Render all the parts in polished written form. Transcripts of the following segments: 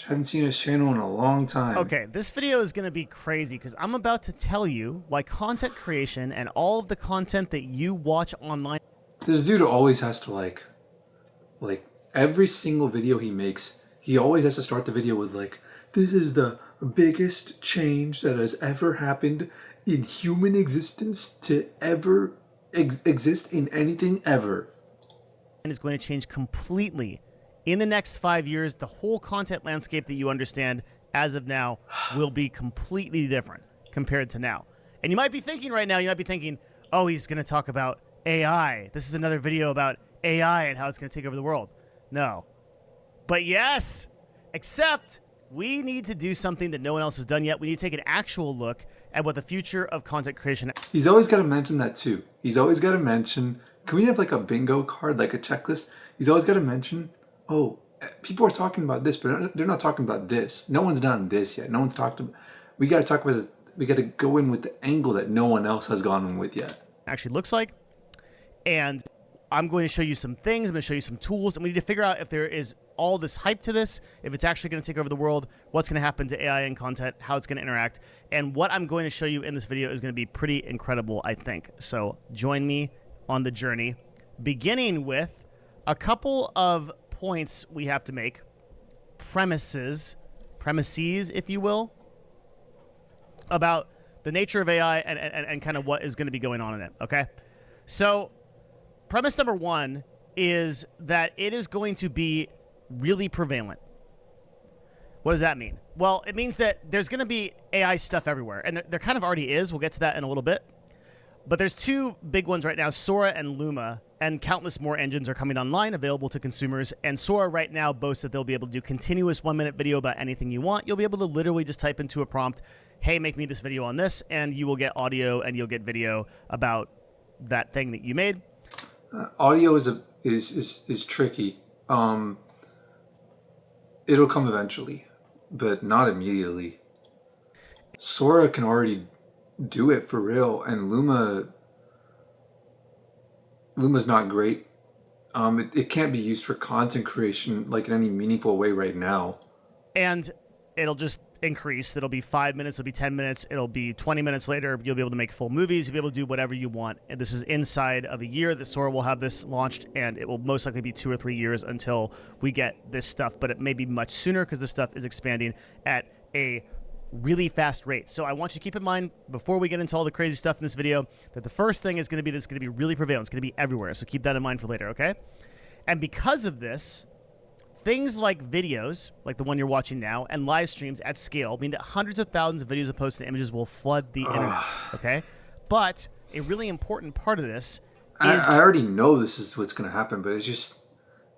Nash. Haven't seen his channel in a long time. Okay, this video is going to be crazy because I'm about to tell you why content creation and all of the content that you watch online. This dude always has to like every single video he makes, he always has to start the video with like, this is the biggest change that has ever happened in human existence to ever exist in anything ever. And is going to change completely in the next 5 years. The whole content landscape that you understand as of now will be completely different compared to now. And you might be thinking right now, oh, he's going to talk about AI. This is another video about AI and how it's going to take over the world. No. But yes, except we need to do something that no one else has done yet. We need to take an actual look at what the future of content creation. He's always got to mention that too. He's always got to mention, can we have like a bingo card, like a checklist? He's always got to mention, oh, people are talking about this, but they're not talking about this. No one's done this yet. No one's talked about, we got to talk about it. We got to go in with the angle that no one else has gone in with yet. Actually looks like. And I'm going to show you some things. I'm going to show you some tools. And we need to figure out if there is all this hype to this, if it's actually going to take over the world, what's going to happen to AI and content, how it's going to interact. And what I'm going to show you in this video is going to be pretty incredible, I think. So join me on the journey, beginning with a couple of points we have to make, premises, if you will, about the nature of AI and kind of what is going to be going on in it, okay? So premise number one is that it is going to be really prevalent. What does that mean? Well, it means that there's going to be AI stuff everywhere, and there kind of already is. We'll get to that in a little bit. But there's two big ones right now, Sora and Luma, and countless more engines are coming online, available to consumers. And Sora right now boasts that they'll be able to do continuous 1-minute video about anything you want. You'll be able to literally just type into a prompt, hey, make me this video on this, and you will get audio and you'll get video about that thing that you made. Audio is tricky. It'll come eventually, but not immediately. Sora can already do it for real, and Luma's not great. It can't be used for content creation like in any meaningful way right now. And it'll just increase. It'll be 5 minutes, it'll be 10 minutes, it'll be 20 minutes later. You'll be able to make full movies, you'll be able to do whatever you want. And this is inside of a year that Sora will have this launched, and it will most likely be 2 or 3 years until we get this stuff, but it may be much sooner because this stuff is expanding at a really fast rate. So I want you to keep in mind, before we get into all the crazy stuff in this video, that the first thing is going to be that it's going to be really prevalent. It's going to be everywhere. So keep that in mind for later, okay? And because of this, things like videos, like the one you're watching now, and live streams at scale mean that hundreds of thousands of videos and posts and images will flood the internet, okay? But a really important part of this is... I already know this is what's going to happen, but it's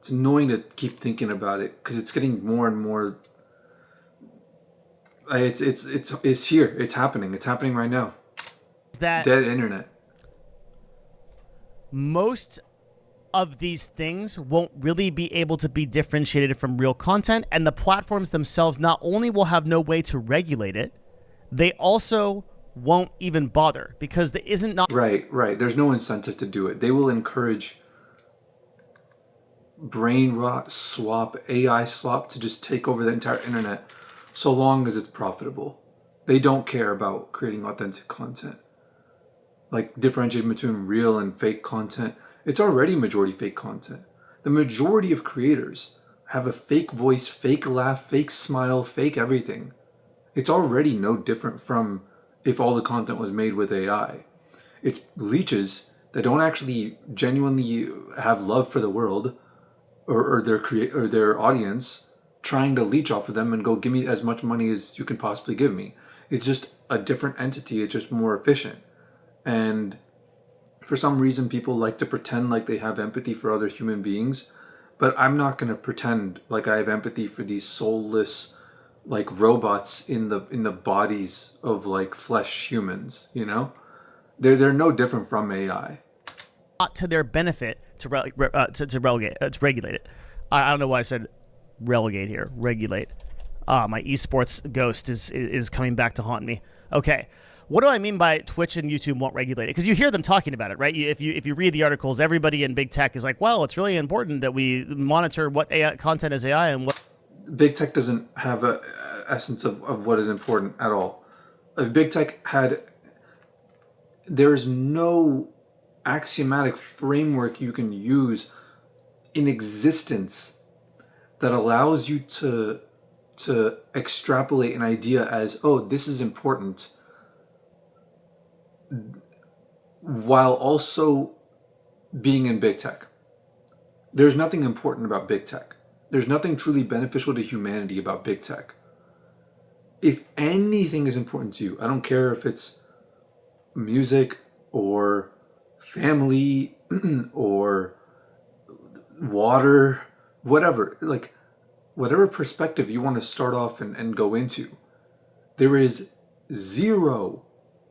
annoying to keep thinking about it because it's getting more and more... It's here. It's happening. It's happening right now. That dead internet. Most of these things won't really be able to be differentiated from real content, and the platforms themselves not only will have no way to regulate it, they also won't even bother because there isn't... Right. There's no incentive to do it. They will encourage brain rot swap, AI swap to just take over the entire internet so long as it's profitable. They don't care about creating authentic content. Like differentiating between real and fake content. It's already majority fake content. The majority of creators have a fake voice, fake laugh, fake smile, fake everything. It's already no different from if all the content was made with AI. It's leeches that don't actually genuinely have love for the world or their audience, trying to leech off of them and go, give me as much money as you can possibly give me. It's just a different entity. It's just more efficient. And for some reason, people like to pretend like they have empathy for other human beings, but I'm not going to pretend like I have empathy for these soulless, like robots in the bodies of like flesh humans. You know, they're no different from AI. Not to their benefit to regulate it. I don't know why I said relegate here. Regulate. My esports ghost is coming back to haunt me. Okay. What do I mean by Twitch and YouTube won't regulate it? Because you hear them talking about it, right? If you read the articles, everybody in big tech is like, well, it's really important that we monitor what AI content is AI and what... big tech doesn't have a essence of what is important at all. If big tech had, there is no axiomatic framework you can use in existence that allows you to extrapolate an idea as, oh, this is important, while also being in big tech. There's nothing important about big tech. There's nothing truly beneficial to humanity about big tech. If anything is important to you, I don't care if it's music or family or water, whatever, like whatever perspective you want to start off and go into, there is zero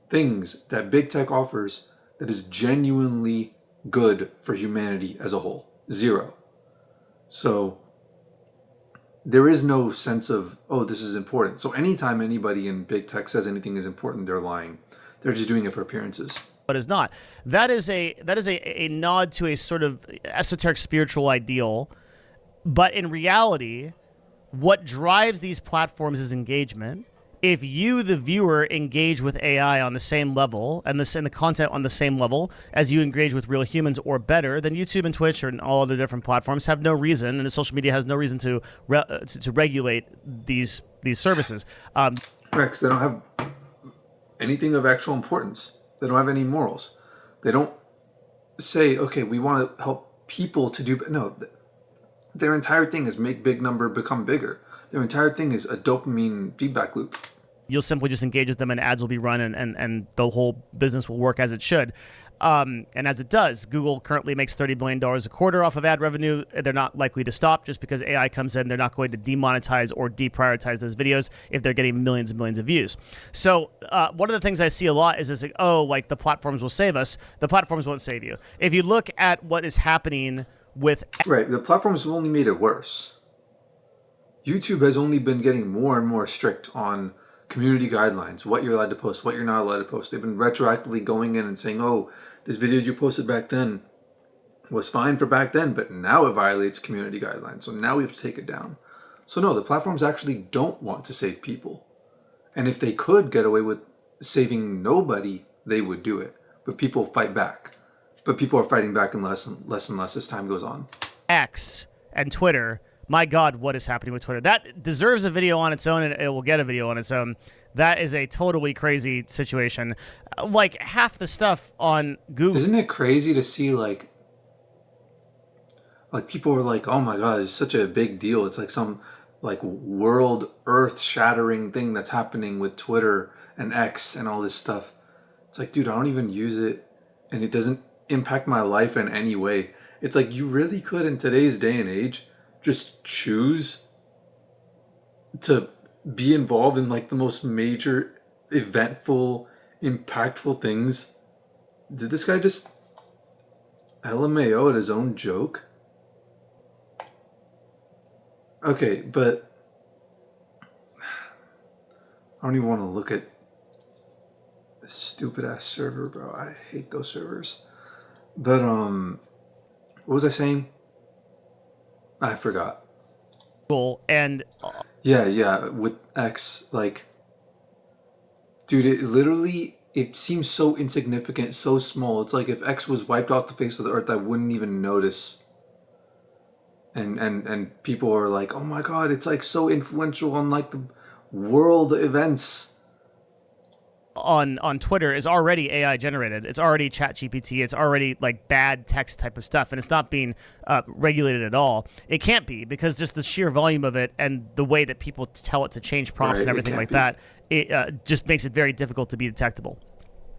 things that big tech offers that is genuinely good for humanity as a whole. Zero. So there is no sense of, oh, this is important. So anytime anybody in big tech says anything is important, they're lying. They're just doing it for appearances. But is not. That is a nod to a sort of esoteric spiritual ideal. But in reality, what drives these platforms is engagement. If you, the viewer, engage with AI on the same level and the content on the same level as you engage with real humans or better, then YouTube and Twitch and all other different platforms have no reason, and the social media has no reason to regulate these services. Right, because they don't have anything of actual importance. They don't have any morals. They don't say, okay, we want to help people to do... No, their entire thing is make big number become bigger. Their entire thing is a dopamine feedback loop. You'll simply just engage with them and ads will be run and the whole business will work as it should. And as it does, Google currently makes $30 billion a quarter off of ad revenue. They're not likely to stop just because AI comes in. They're not going to demonetize or deprioritize those videos if they're getting millions and millions of views. So one of the things I see a lot is this, like, oh, like the platforms will save us. The platforms won't save you. If you look at what is happening with... Right, the platforms have only made it worse. YouTube has only been getting more and more strict on community guidelines, what you're allowed to post, what you're not allowed to post. They've been retroactively going in and saying, oh, this video you posted back then was fine for back then, but now it violates community guidelines, so now we have to take it down. So no, the platforms actually don't want to save people. And if they could get away with saving nobody, they would do it. But people fight back. But people are fighting back less and less as time goes on. X and Twitter, my God, what is happening with Twitter? That deserves a video on its own, and it will get a video on its own. That is a totally crazy situation. Like, half the stuff on Google... Isn't it crazy to see, like people are like, oh my God, it's such a big deal. It's like some, like, world, earth-shattering thing that's happening with Twitter and X and all this stuff. It's like, dude, I don't even use it, and it doesn't impact my life in any way. It's like, you really could, in today's day and age, just choose to be involved in, like, the most major, eventful, impactful things. Did this guy just LMAO at his own joke? Okay, but I don't even want to look at this stupid ass server, bro. I hate those servers. But what was I saying? I forgot. And yeah, with X, like, dude, it literally, it seems so insignificant, so small. It's like if X was wiped off the face of the earth, I wouldn't even notice. And people are like, oh my God, it's like so influential on, like, the world events. On Twitter is already AI generated. It's already ChatGPT. It's already, like, bad text type of stuff, and it's not being regulated at all. It can't be, because just the sheer volume of it and the way that people tell it to change prompts and everything like that, it just makes it very difficult to be detectable.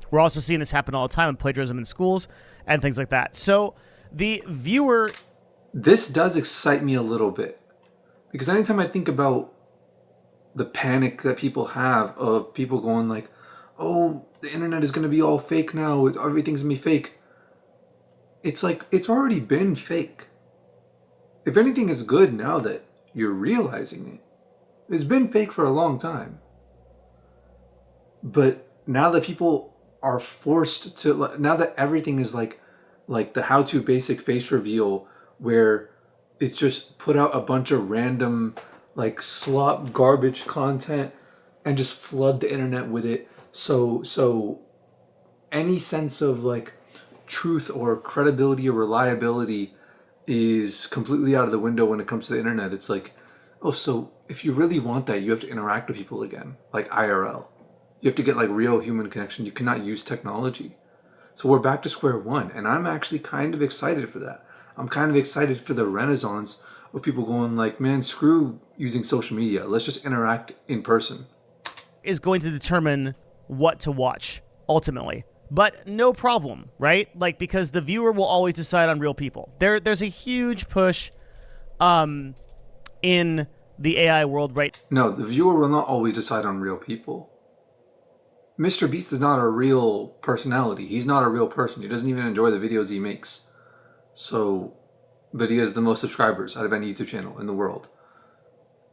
We're also seeing this happen all the time in plagiarism in schools and things like that. So the viewer... This does excite me a little bit, because anytime I think about the panic that people have of people going like, oh, the internet is going to be all fake now, everything's going to be fake. It's like, it's already been fake. If anything, it's good now that you're realizing it. It's been fake for a long time. But now that people are forced to, now that everything is like the how-to basic face reveal, where it's just put out a bunch of random like slop garbage content and just flood the internet with it. So any sense of like truth or credibility or reliability is completely out of the window when it comes to the internet. It's like, oh, so if you really want that, you have to interact with people again, like IRL. You have to get like real human connection. You cannot use technology. So we're back to square one, and I'm actually kind of excited for that. I'm kind of excited for the renaissance of people going like, man, screw using social media. Let's just interact in person. Is going to determine what to watch ultimately. But no problem, right? Like, because the viewer will always decide on real people. There's a huge push in the AI world, right? No, the viewer will not always decide on real people. Mr. Beast is not a real personality. He's not a real person. He doesn't even enjoy the videos he makes. So, but he has the most subscribers out of any YouTube channel in the world.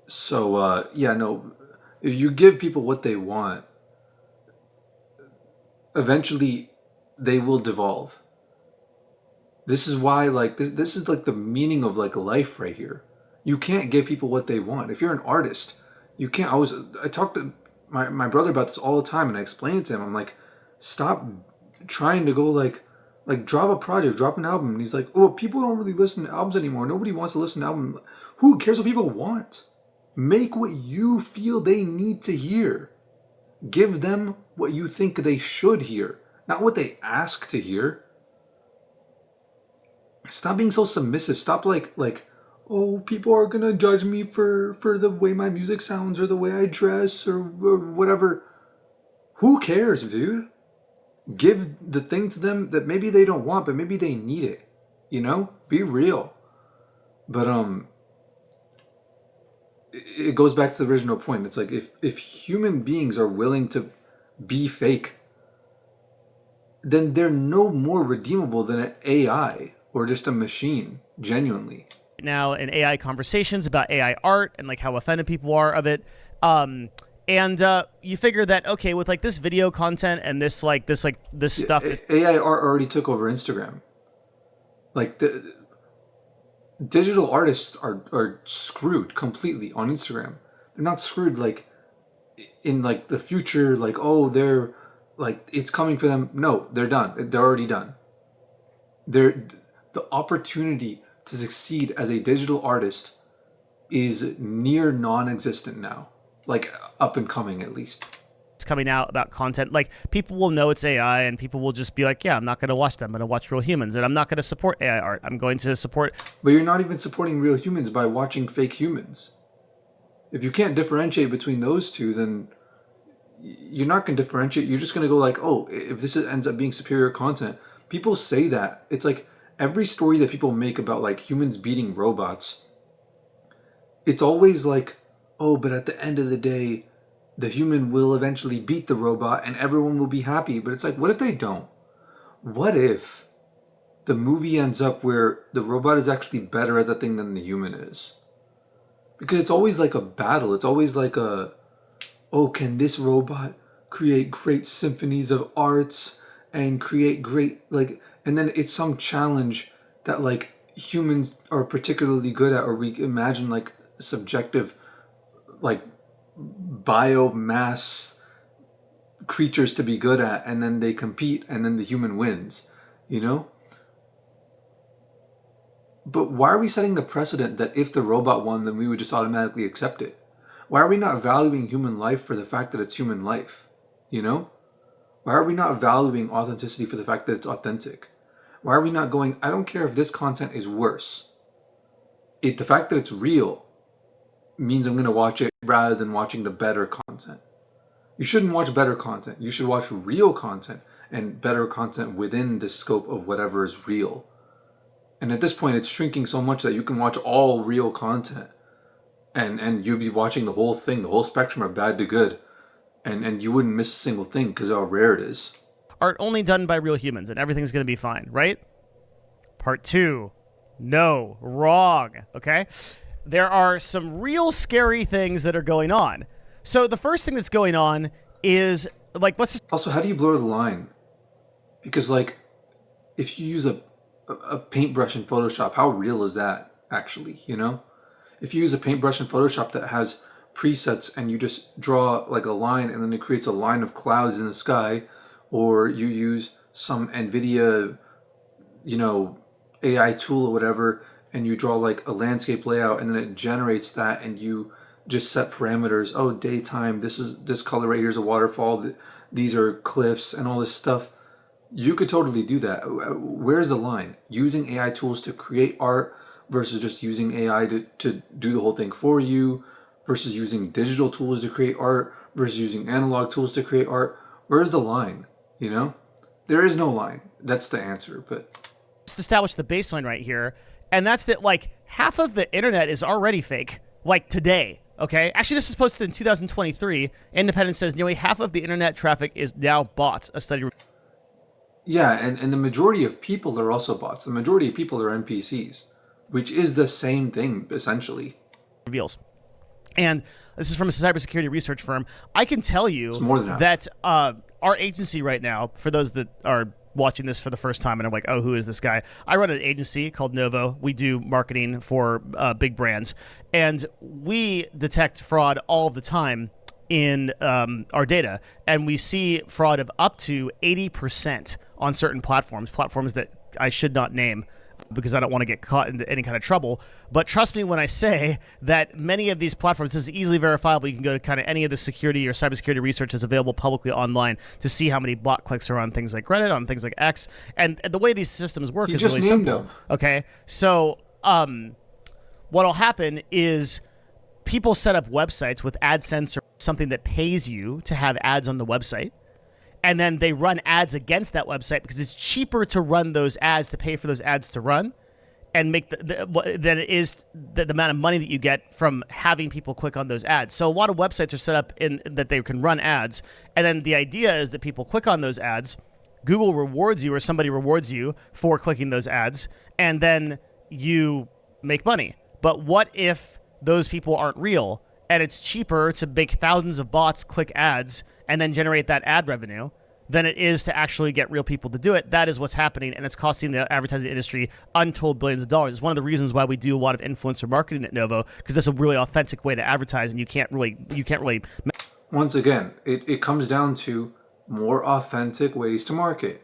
So, yeah, no, if you give people what they want, eventually they will devolve. This is why, like, this is like the meaning of like life right here. You can't give people what they want. If you're an artist, you can't. I talk to my brother about this all the time, and I explain it to him. I'm like, stop trying to go like drop a project, drop an album. And he's like, oh, people don't really listen to albums anymore. Nobody wants to listen to albums. Who cares what people want? Make what you feel they need to hear. Give them what you think they should hear, not what they ask to hear. Stop being so submissive. Stop like, oh, people are gonna judge me for the way my music sounds or the way I dress or whatever. Who cares, dude? Give the thing to them that maybe they don't want, but maybe they need it. You know? Be real. But it goes back to the original point. It's like if human beings are willing to be fake, then they're no more redeemable than an AI or just a machine, genuinely. Now in AI conversations about AI art and like how offended people are of it. And you figure that, okay, with like this video content and this stuff. AI art already took over Instagram. Like the digital artists are screwed completely on Instagram. They're not screwed like in like the future, like, oh, they're like it's coming for them. No, they're done. They're already done. The opportunity to succeed as a digital artist is near non-existent now. Like up and coming at least. Coming out about content, like people will know it's AI and people will just be like, yeah, I'm not going to watch them. I'm going to watch real humans, and I'm not going to support AI art. I'm going to support. But you're not even supporting real humans by watching fake humans. If you can't differentiate between those two, then you're not going to differentiate. You're just going to go like, oh, if this ends up being superior content. People say that. It's like every story that people make about like humans beating robots, it's always like, oh, but at the end of the day, the human will eventually beat the robot and everyone will be happy. But it's like, what if they don't? What if the movie ends up where the robot is actually better at the thing than the human is? Because it's always like a battle. It's always like oh, can this robot create great symphonies of arts and create great, like, and then it's some challenge that like humans are particularly good at, or we imagine like subjective, like biomass creatures to be good at, and then they compete and then the human wins, you know? But why are we setting the precedent that if the robot won, then we would just automatically accept it? Why are we not valuing human life for the fact that it's human life, you know? Why are we not valuing authenticity for the fact that it's authentic? Why are we not going, I don't care if this content is worse. The fact that it's real means I'm going to watch it rather than watching the better content. You shouldn't watch better content. You should watch real content and better content within the scope of whatever is real. And at this point, it's shrinking so much that you can watch all real content and you'd be watching the whole thing, the whole spectrum of bad to good. And you wouldn't miss a single thing because of how rare it is. Art only done by real humans and everything's going to be fine, right? Part 2. No, wrong, okay? There are some real scary things that are going on. So the first thing that's going on is, like, what's this? Also, how do you blur the line? Because, like, if you use a paintbrush in Photoshop, how real is that, actually, you know? if you use a paintbrush in Photoshop that has presets and you just draw like a line and then it creates a line of clouds in the sky, or you use some NVIDIA, AI tool or whatever, and you draw like a landscape layout and then it generates that, and you just set parameters. Oh, daytime, this color right here is a waterfall, these are cliffs and all this stuff. You could totally do that. Where's the line? Using AI tools to create art versus just using AI to do the whole thing for you, versus using digital tools to create art versus using analog tools to create art. Where's the line? There is no line. That's the answer. But Let's establish the baseline right here, and that's that like half of the internet is already fake, like today. Okay, actually, this is posted in 2023. Independent says nearly half of the internet traffic is now bots. A study. yeah, and the majority of people are also bots. The majority of people are NPCs, which is the same thing essentially. Reveals. And this is from a cybersecurity research firm. I can tell you It's more than half. that our agency right now, for those that are watching this for the first time and I'm like, oh, who is this guy? I run an agency called Novo. We do marketing for big brands, and we detect fraud all the time in our data, and we see fraud of up to 80% on certain platforms that I should not name because I don't want to get caught into any kind of trouble. But trust me when I say that many of these platforms, this is easily verifiable. You can go to kind of any of the security or cybersecurity research that's available publicly online to see how many bot clicks are on things like Reddit, on things like X. And the way these systems work You is just really named simple. them. Okay, so what'll happen is people set up websites with AdSense or something that pays you to have ads on the website. And then they run ads against that website because it's cheaper to run those ads, to pay for those ads to run, and make than it is the amount of money that you get from having people click on those ads. So a lot of websites are set up in that they can run ads, and then the idea is that people click on those ads, Google rewards you or somebody rewards you for clicking those ads, and then you make money. But what if those people aren't real, and it's cheaper to make thousands of bots click ads and then generate that ad revenue than it is to actually get real people to do it? That is what's happening, and it's costing the advertising industry untold billions of dollars. It's one of the reasons why we do a lot of influencer marketing at Novo, because that's a really authentic way to advertise, and you can't really. Once again, it comes down to more authentic ways to market.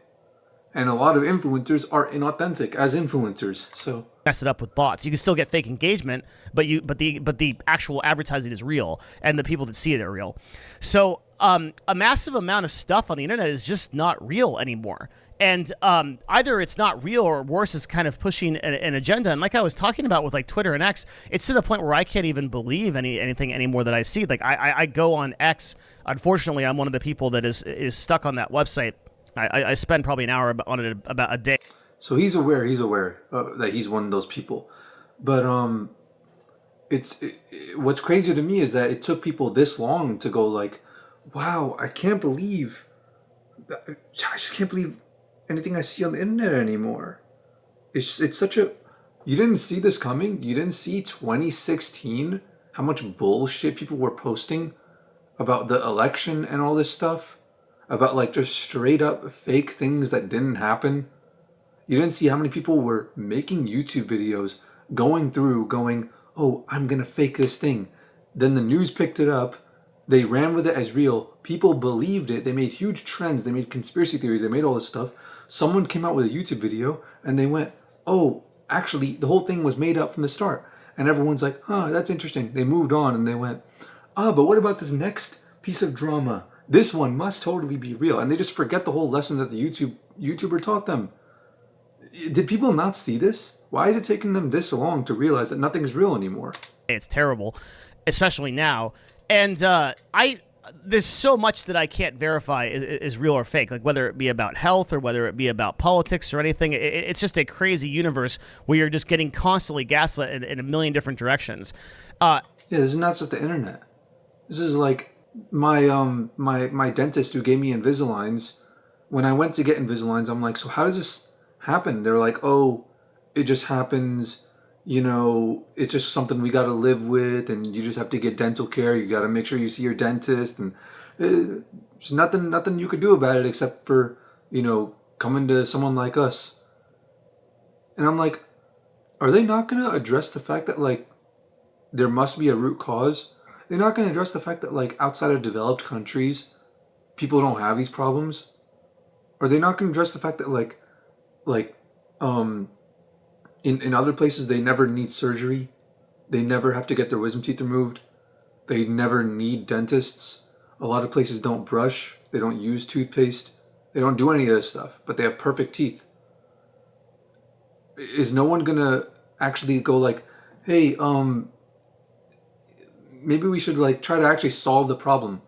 And a lot of influencers are inauthentic as influencers. So mess it up with bots. You can still get fake engagement, but the actual advertising is real, and the people that see it are real. So a massive amount of stuff on the internet is just not real anymore. And either it's not real, or worse, it's kind of pushing an agenda. And like I was talking about with like Twitter and X, it's to the point where I can't even believe anything anymore that I see. Like I go on X. Unfortunately, I'm one of the people that is stuck on that website. I spend probably an hour on it about a day. So he's aware that he's one of those people. But what's crazy to me is that it took people this long to go like, wow, I just can't believe anything I see on the internet anymore. It's such a, you didn't see this coming? You didn't see 2016, how much bullshit people were posting about the election and all this stuff? About like just straight up fake things that didn't happen? You didn't see how many people were making YouTube videos, going, oh, I'm gonna fake this thing. Then the news picked it up, they ran with it as real, people believed it, they made huge trends, they made conspiracy theories, they made all this stuff. Someone came out with a YouTube video and they went, oh, actually the whole thing was made up from the start. And everyone's like, that's interesting. They moved on and they went, but what about this next piece of drama? This one must totally be real. And they just forget the whole lesson that the YouTuber taught them. Did people not see this? Why is it taking them this long to realize that nothing's real anymore? It's terrible, especially now. And there's so much that I can't verify is real or fake, like whether it be about health or whether it be about politics or anything. It's just a crazy universe where you're just getting constantly gaslit in a million different directions. Yeah, this is not just the internet. This is like my dentist who gave me Invisaligns. When I went to get Invisaligns, I'm like, so how does this happen? They're like, oh, it just happens. It's just something we got to live with, and you just have to get dental care. You got to make sure you see your dentist, and there's nothing you could do about it except for, coming to someone like us. And I'm like, are they not going to address the fact that, like, there must be a root cause, they're not going to address the fact that like outside of developed countries, people don't have these problems. Or they're not going to address the fact that like um in other places they never need surgery, they never have to get their wisdom teeth removed, they never need dentists. A lot of places don't brush, they don't use toothpaste, they don't do any of this stuff, but they have perfect teeth. Is no one gonna actually go like, hey, maybe we should like try to actually solve the problem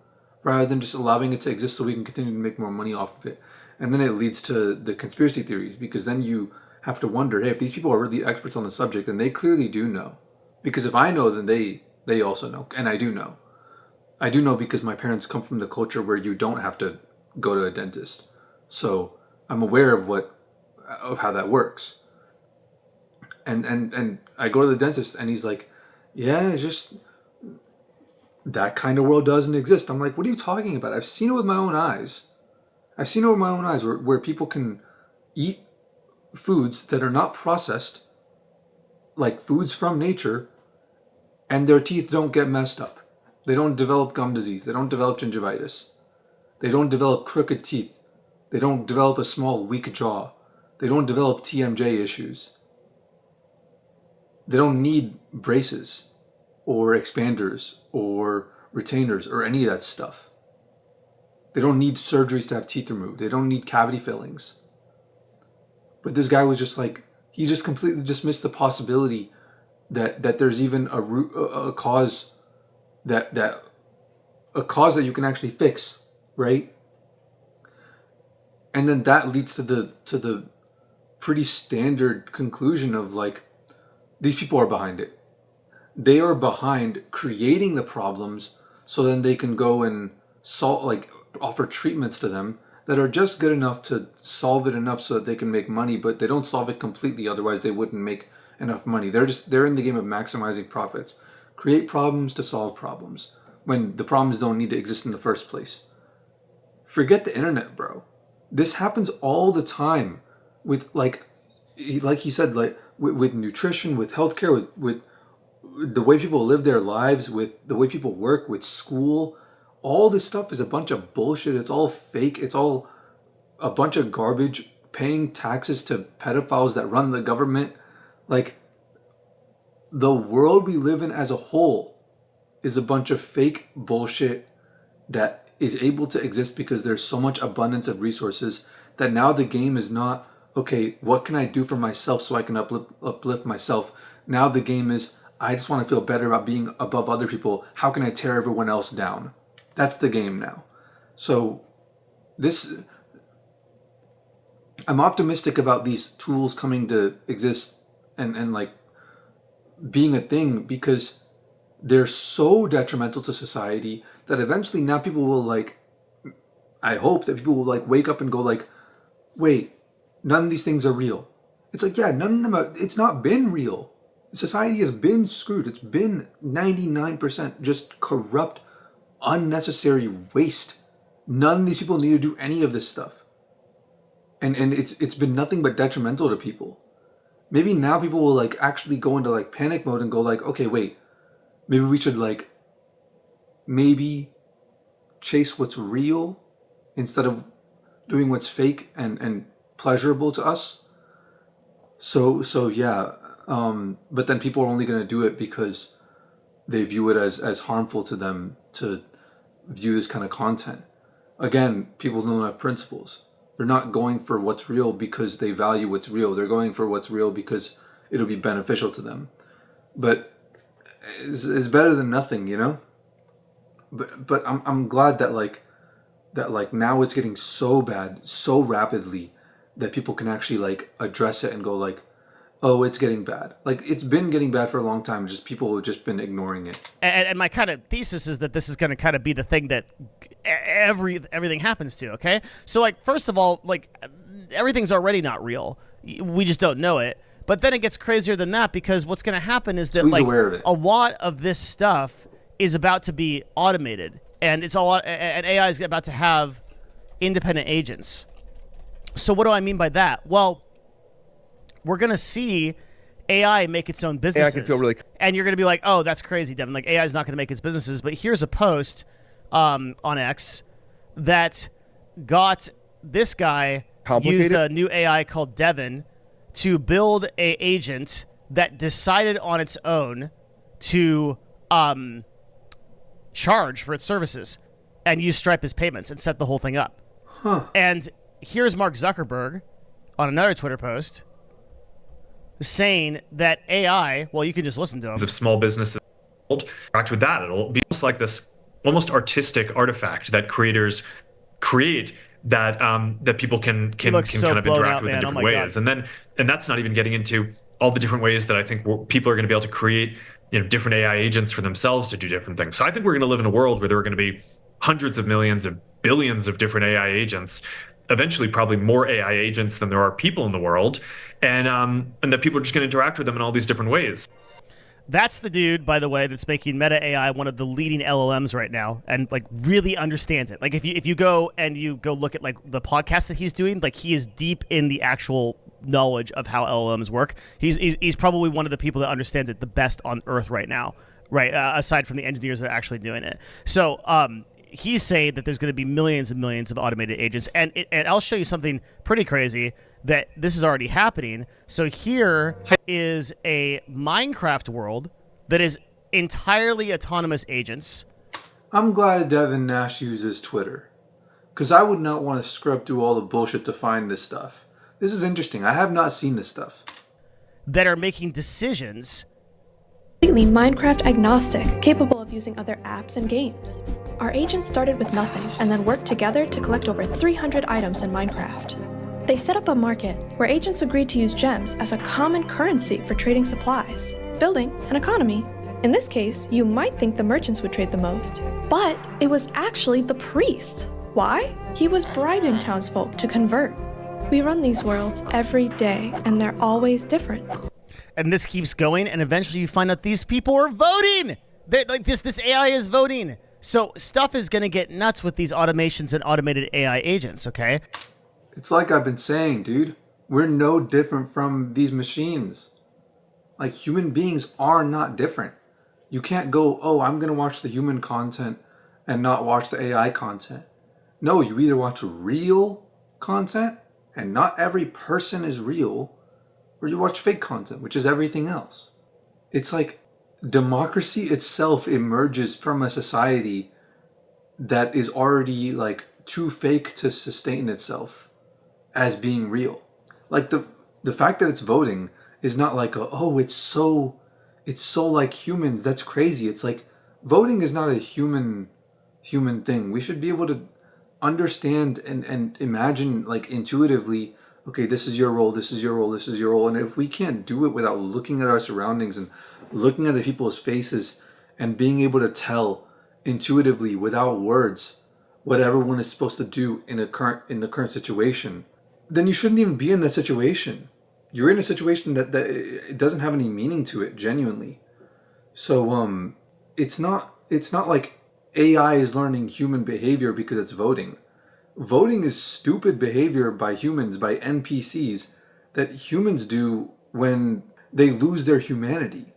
rather than just allowing it to exist so we can continue to make more money off of it? And then it leads to the conspiracy theories, because then you have to wonder, hey, if these people are really experts on the subject, then they clearly do know. Because if I know, then they also know, and I do know. I do know because my parents come from the culture where you don't have to go to a dentist, so I'm aware of how that works. And I go to the dentist, and he's like, yeah, it's just that kind of world doesn't exist. I'm like, what are you talking about? I've seen it with my own eyes. I've seen it with my own eyes where people can eat foods that are not processed, like foods from nature, and their teeth don't get messed up. They don't develop gum disease. They don't develop gingivitis. They don't develop crooked teeth. They don't develop a small, weak jaw. They don't develop TMJ issues. They don't need braces or expanders or retainers or any of that stuff. They don't need surgeries to have teeth removed. They don't need cavity fillings. But this guy was just like, he just completely dismissed the possibility that there's even a cause that you can actually fix, right? And then that leads to the pretty standard conclusion of like, these people are behind it. They are behind creating the problems so then they can go and offer treatments to them that are just good enough to solve it enough so that they can make money, but they don't solve it completely, otherwise they wouldn't make enough money. They're in the game of maximizing profits. Create problems to solve problems when the problems don't need to exist in the first place. Forget the internet, bro. This happens all the time with like he said, like with nutrition, with healthcare, with the way people live their lives, with the way people work, with school. All this stuff is a bunch of bullshit. It's all fake. It's all a bunch of garbage. Paying taxes to pedophiles that run the government. Like, the world we live in as a whole is a bunch of fake bullshit that is able to exist because there's so much abundance of resources that now the game is not, okay, what can I do for myself so I can uplift myself? Now the game is, I just want to feel better about being above other people. How can I tear everyone else down? That's the game now. So I'm optimistic about these tools coming to exist and like being a thing, because they're so detrimental to society that eventually now people will like, I hope that people will like wake up and go like, wait, none of these things are real. It's like, yeah, none of them are, it's not been real. Society has been screwed. It's been 99% just corrupt, unnecessary waste. None of these people need to do any of this stuff. And it's been nothing but detrimental to people. Maybe now people will like actually go into like panic mode and go like, okay, wait, maybe we should like maybe chase what's real instead of doing what's fake and pleasurable to us. So yeah, but then people are only going to do it because they view it as harmful to them to view this kind of content. Again, people don't have principles. They're not going for what's real because they value what's real. They're going for what's real because it'll be beneficial to them. But it's better than nothing, you know? But I'm glad that now it's getting so bad so rapidly that people can actually like address it and go like, oh, it's getting bad. Like, it's been getting bad for a long time. Just people have just been ignoring it. And my kind of thesis is that this is going to kind of be the thing that everything happens to, okay? So, like, first of all, like, everything's already not real. We just don't know it. But then it gets crazier than that, because what's going to happen is that, like, a lot of this stuff is about to be automated. And and AI is about to have independent agents. So what do I mean by that? Well, we're going to see AI make its own businesses. AI can feel really and you're going to be like, oh, that's crazy, Devin. Like, AI is not going to make its businesses. But here's a post on X that got this guy used a new AI called Devin to build a agent that decided on its own to charge for its services and use Stripe as payments and set the whole thing up. And here's Mark Zuckerberg on another Twitter post saying that AI, well, you can just listen to him. If small businesses interact with that, it'll be almost like this almost artistic artifact that creators create that that people can kind of interact with in different ways. And that's not even getting into all the different ways that I think people are going to be able to create, different AI agents for themselves to do different things. So I think we're going to live in a world where there are going to be hundreds of millions of billions of different AI agents, eventually probably more AI agents than there are people in the world, and that people are just going to interact with them in all these different ways. That's the dude, by the way, that's making Meta AI one of the leading LLMs right now, and like really understands it. Like if you go look at like the podcast that he's doing, like he is deep in the actual knowledge of how LLMs work. He's probably one of the people that understands it the best on earth right now, right? Aside from the engineers that are actually doing it. So he's saying that there's going to be millions and millions of automated agents, and I'll show you something pretty crazy that this is already happening. So here is a Minecraft world that is entirely autonomous agents. I'm glad Devin Nash uses Twitter, because I would not want to scrub through all the bullshit to find this stuff. This is interesting. I have not seen this stuff. That are making decisions. Completely Minecraft agnostic, capable of using other apps and games. Our agents started with nothing and then worked together to collect over 300 items in Minecraft. They set up a market where agents agreed to use gems as a common currency for trading supplies, building an economy. In this case, you might think the merchants would trade the most, but it was actually the priest. Why? He was bribing townsfolk to convert. We run these worlds every day, and they're always different. And this keeps going, and eventually you find out these people are voting. Like this AI is voting. So stuff is going to get nuts with these automations and automated AI agents, okay? It's like I've been saying, dude. We're no different from these machines. Like, human beings are not different. You can't go, oh, I'm going to watch the human content and not watch the AI content. No, you either watch real content, and not every person is real, or you watch fake content, which is everything else. It's like democracy itself emerges from a society that is already like too fake to sustain itself as being real. Like the fact that it's voting is not like it's so like humans. That's crazy. It's like voting is not a human thing. We should be able to understand and imagine like intuitively, okay, this is your role, this is your role, this is your role. And if we can't do it without looking at our surroundings and looking at the people's faces and being able to tell intuitively without words what everyone is supposed to do in the current situation, then you shouldn't even be in that situation. You're in a situation that it doesn't have any meaning to it, genuinely. So it's not like AI is learning human behavior because it's voting. Voting is stupid behavior by humans, by NPCs, that humans do when they lose their humanity.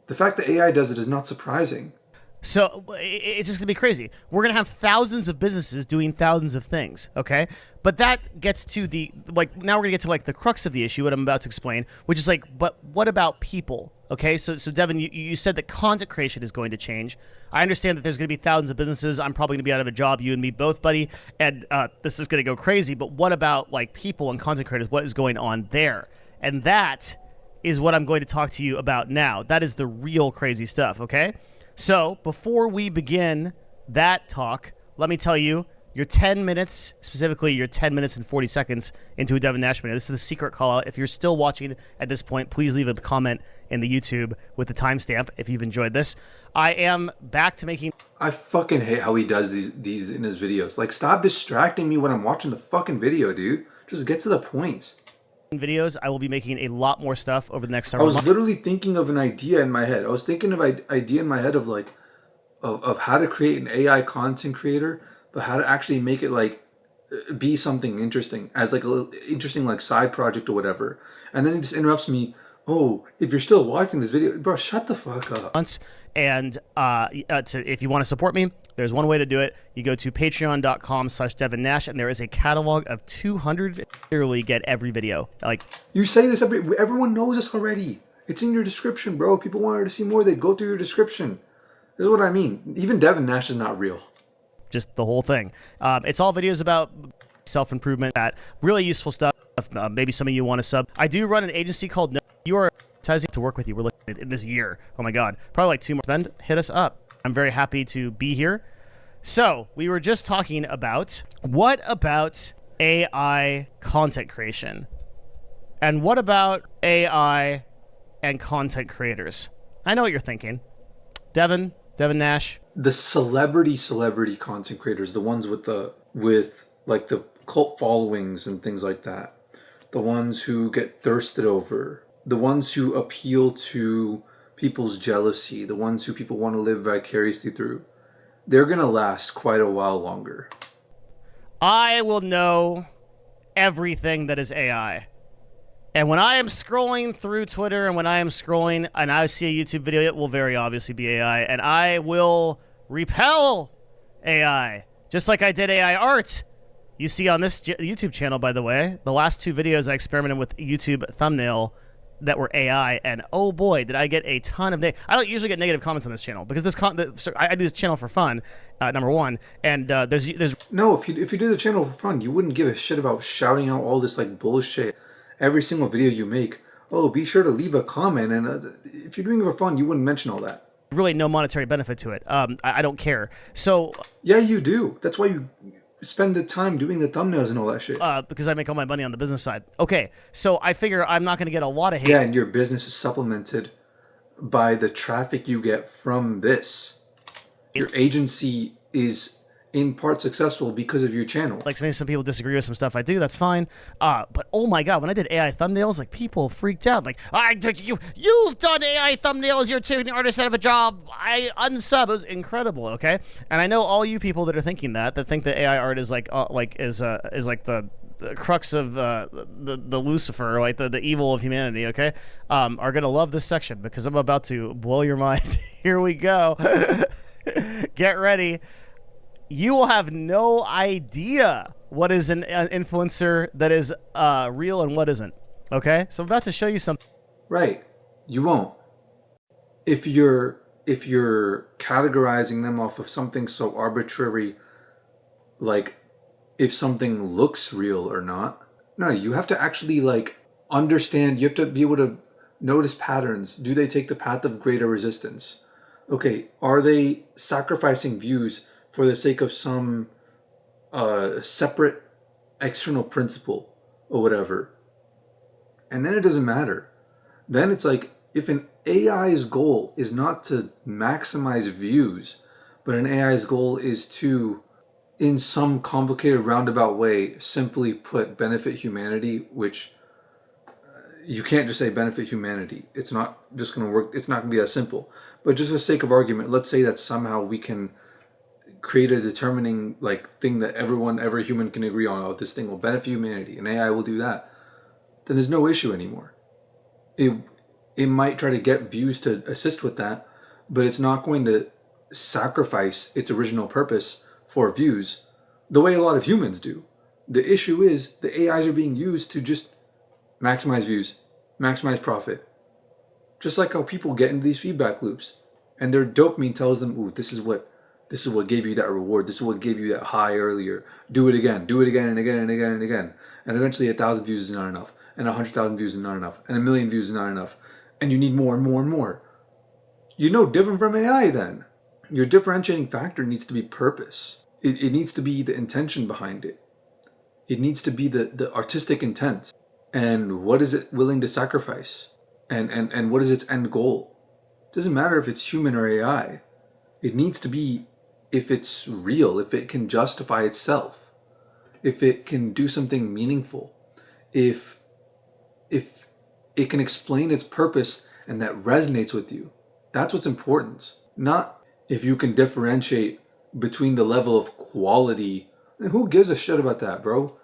The fact that AI does it is not surprising. So it's just going to be crazy. We're going to have thousands of businesses doing thousands of things, okay? But that gets to the, like, now we're going to get to, like, the crux of the issue, what I'm about to explain, which is, like, but what about people, okay? So Devin, you said that content creation is going to change. I understand that there's going to be thousands of businesses. I'm probably going to be out of a job, you and me both, buddy, and this is going to go crazy. But what about, like, people and content creators? What is going on there? And that is what I'm going to talk to you about now. That is the real crazy stuff, okay? So before we begin that talk, let me tell you, your 10 minutes, specifically your 10 minutes and 40 seconds into a Devin Nash minute. This is the secret call out. If you're still watching at this point, please leave a comment in the YouTube with the timestamp if you've enjoyed this. I am back to making... I fucking hate how he does these in his videos. Like, stop distracting me when I'm watching the fucking video, dude. Just get to the point. Videos. I will be making a lot more stuff over the next several months. I was literally thinking of an idea in my head. I was thinking of an idea in my head of like of how to create an AI content creator, but how to actually make it like be something interesting as like a little interesting like side project or whatever. And then he just interrupts me Oh, if you're still watching this video, bro, shut the fuck up. And if you want to support me, there's one way to do it. You go to patreon.com/Devin Nash, and there is a catalog of 200. Literally get every video. Like, you say this, everyone knows this already. It's in your description, bro. If people wanted to see more, they'd go through your description. This is what I mean. Even Devin Nash is not real. Just the whole thing. It's all videos about self-improvement, that really useful stuff. Maybe some of you want to sub. I do run an agency called You Are Advertising to work with you. We're looking in this year. Oh my God. Probably like 2 more. Spend, hit us up. I'm very happy to be here. So we were just talking about, what about AI content creation? And what about AI and content creators? I know what you're thinking. Devin Nash. The celebrity content creators, the ones with like the cult followings and things like that. The ones who get thirsted over. The ones who appeal to people's jealousy. The ones who people want to live vicariously through. They're going to last quite a while longer. I will know everything that is AI. And when I am scrolling through Twitter and when I am scrolling and I see a YouTube video, it will very obviously be AI. And I will repel AI, just like I did AI art. You see on this YouTube channel, by the way, the last 2 videos I experimented with YouTube thumbnail that were AI, and oh boy, did I get a ton of I don't usually get negative comments on this channel because I do this channel for fun, number one, and there's no, if you do the channel for fun, you wouldn't give a shit about shouting out all this like bullshit every single video you make. Oh, be sure to leave a comment, and if you're doing it for fun, you wouldn't mention all that. Really, no monetary benefit to it. I don't care. So yeah, you do. That's why you spend the time doing the thumbnails and all that shit. Because I make all my money on the business side. Okay, so I figure I'm not going to get a lot of hate. Yeah, and your business is supplemented by the traffic you get from this. Your agency is in part successful because of your channel. Like, maybe some people disagree with some stuff I do. That's fine. But oh my God, when I did AI thumbnails, like, people freaked out. Like, you've done AI thumbnails. You're taking artists out of a job. I unsub. It was incredible. Okay, and I know all you people that are thinking that think that AI art is like the crux of the Lucifer, like the evil of humanity. Okay, are gonna love this section because I'm about to blow your mind. Here we go. Get ready. You will have no idea what is an influencer that is real and what isn't. Okay? So I'm about to show you something. Right. You won't. If you're categorizing them off of something so arbitrary, like if something looks real or not. No, you have to actually like understand. You have to be able to notice patterns. Do they take the path of greater resistance? Okay, are they sacrificing views for the sake of some separate external principle or whatever? And then it doesn't matter. Then it's like, if an AI's goal is not to maximize views, but an AI's goal is to, in some complicated roundabout way, simply put, benefit humanity, which you can't just say benefit humanity. It's not just going to work. It's not going to be that simple. But just for the sake of argument, let's say that somehow we can create a determining like thing that every human can agree on. Oh, this thing will benefit humanity, and AI will do that. Then there's no issue anymore. It might try to get views to assist with that, but it's not going to sacrifice its original purpose for views the way a lot of humans do. The issue is the AIs are being used to just maximize views, maximize profit. Just like how people get into these feedback loops, and their dopamine tells them, "Ooh, this is what gave you that reward. This is what gave you that high earlier. Do it again and again and again and again." And eventually 1,000 views is not enough, and 100,000 views is not enough, and 1,000,000 views is not enough, and you need more and more and more. You're no different from AI then. Your differentiating factor needs to be purpose. It needs to be the intention behind it. It needs to be the artistic intent. And what is it willing to sacrifice? And what is its end goal? It doesn't matter if it's human or AI. It needs to be, if it's real, if it can justify itself, if it can do something meaningful, if it can explain its purpose and that resonates with you. That's what's important. Not if you can differentiate between the level of quality. And who gives a shit about that, bro?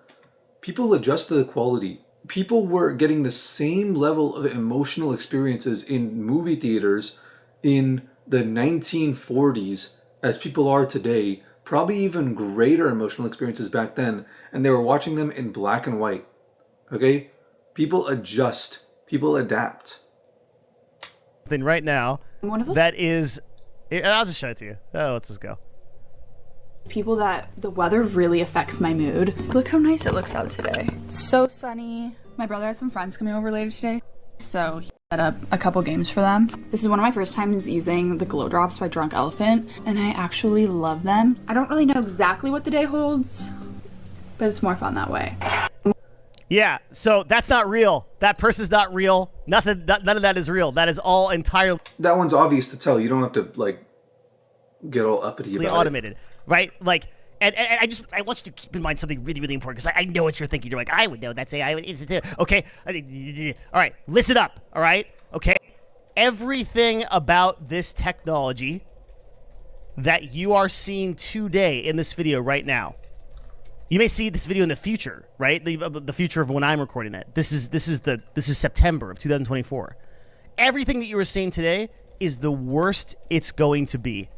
People adjust to the quality. people were getting the same level of emotional experiences in movie theaters in the 1940s as people are today, probably even greater emotional experiences back then, and they were watching them in black and white. Okay? People adjust. People adapt. Then right now, that is... I'll just show it to you. Oh, let's just go. People that the weather really affects my mood. Look how nice it looks out today. So sunny. My brother has some friends coming over later today, so he set up a couple games for them. This is one of my first times using the Glow Drops by Drunk Elephant, and I actually love them. I don't really know exactly what the day holds, but it's more fun that way. Yeah, so that's not real. That person's not real. None of that is real. That is all entirely... That one's obvious to tell. You don't have to, like, get all uppity about automated, right? Like, and I want you to keep in mind something really, really important, because I know what you're thinking. You're like, I would know that's AI. Okay, all right, listen up, all right? Okay, everything about this technology that you are seeing today in this video right now, you may see this video in the future, right? The future of when I'm recording it. This is September of 2024. Everything that you are seeing today is the worst it's going to be.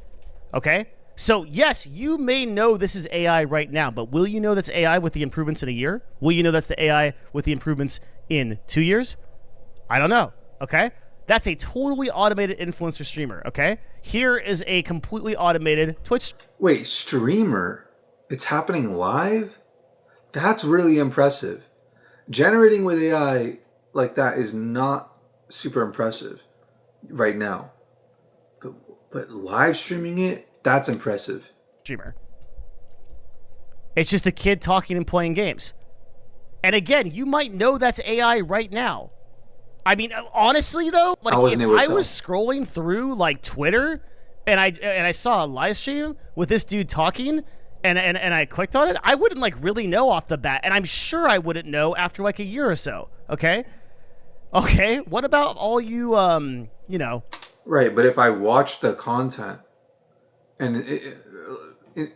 Okay? So yes, you may know this is AI right now, but will you know that's AI with the improvements in a year? Will you know that's the AI with the improvements in 2 years? I don't know. Okay? That's a totally automated influencer streamer. Okay? Here is a completely automated Twitch. Wait, streamer? It's happening live? That's really impressive. Generating with AI like that is not super impressive right now. But live streaming it, that's impressive. Streamer. It's just a kid talking and playing games. And again, you might know that's AI right now. I mean, honestly though, like if I was scrolling through like Twitter and I saw a live stream with this dude talking and I clicked on it, I wouldn't like really know off the bat, and I'm sure I wouldn't know after like a year or so. Okay? Okay, what about all you you know, right, but if I watch the content and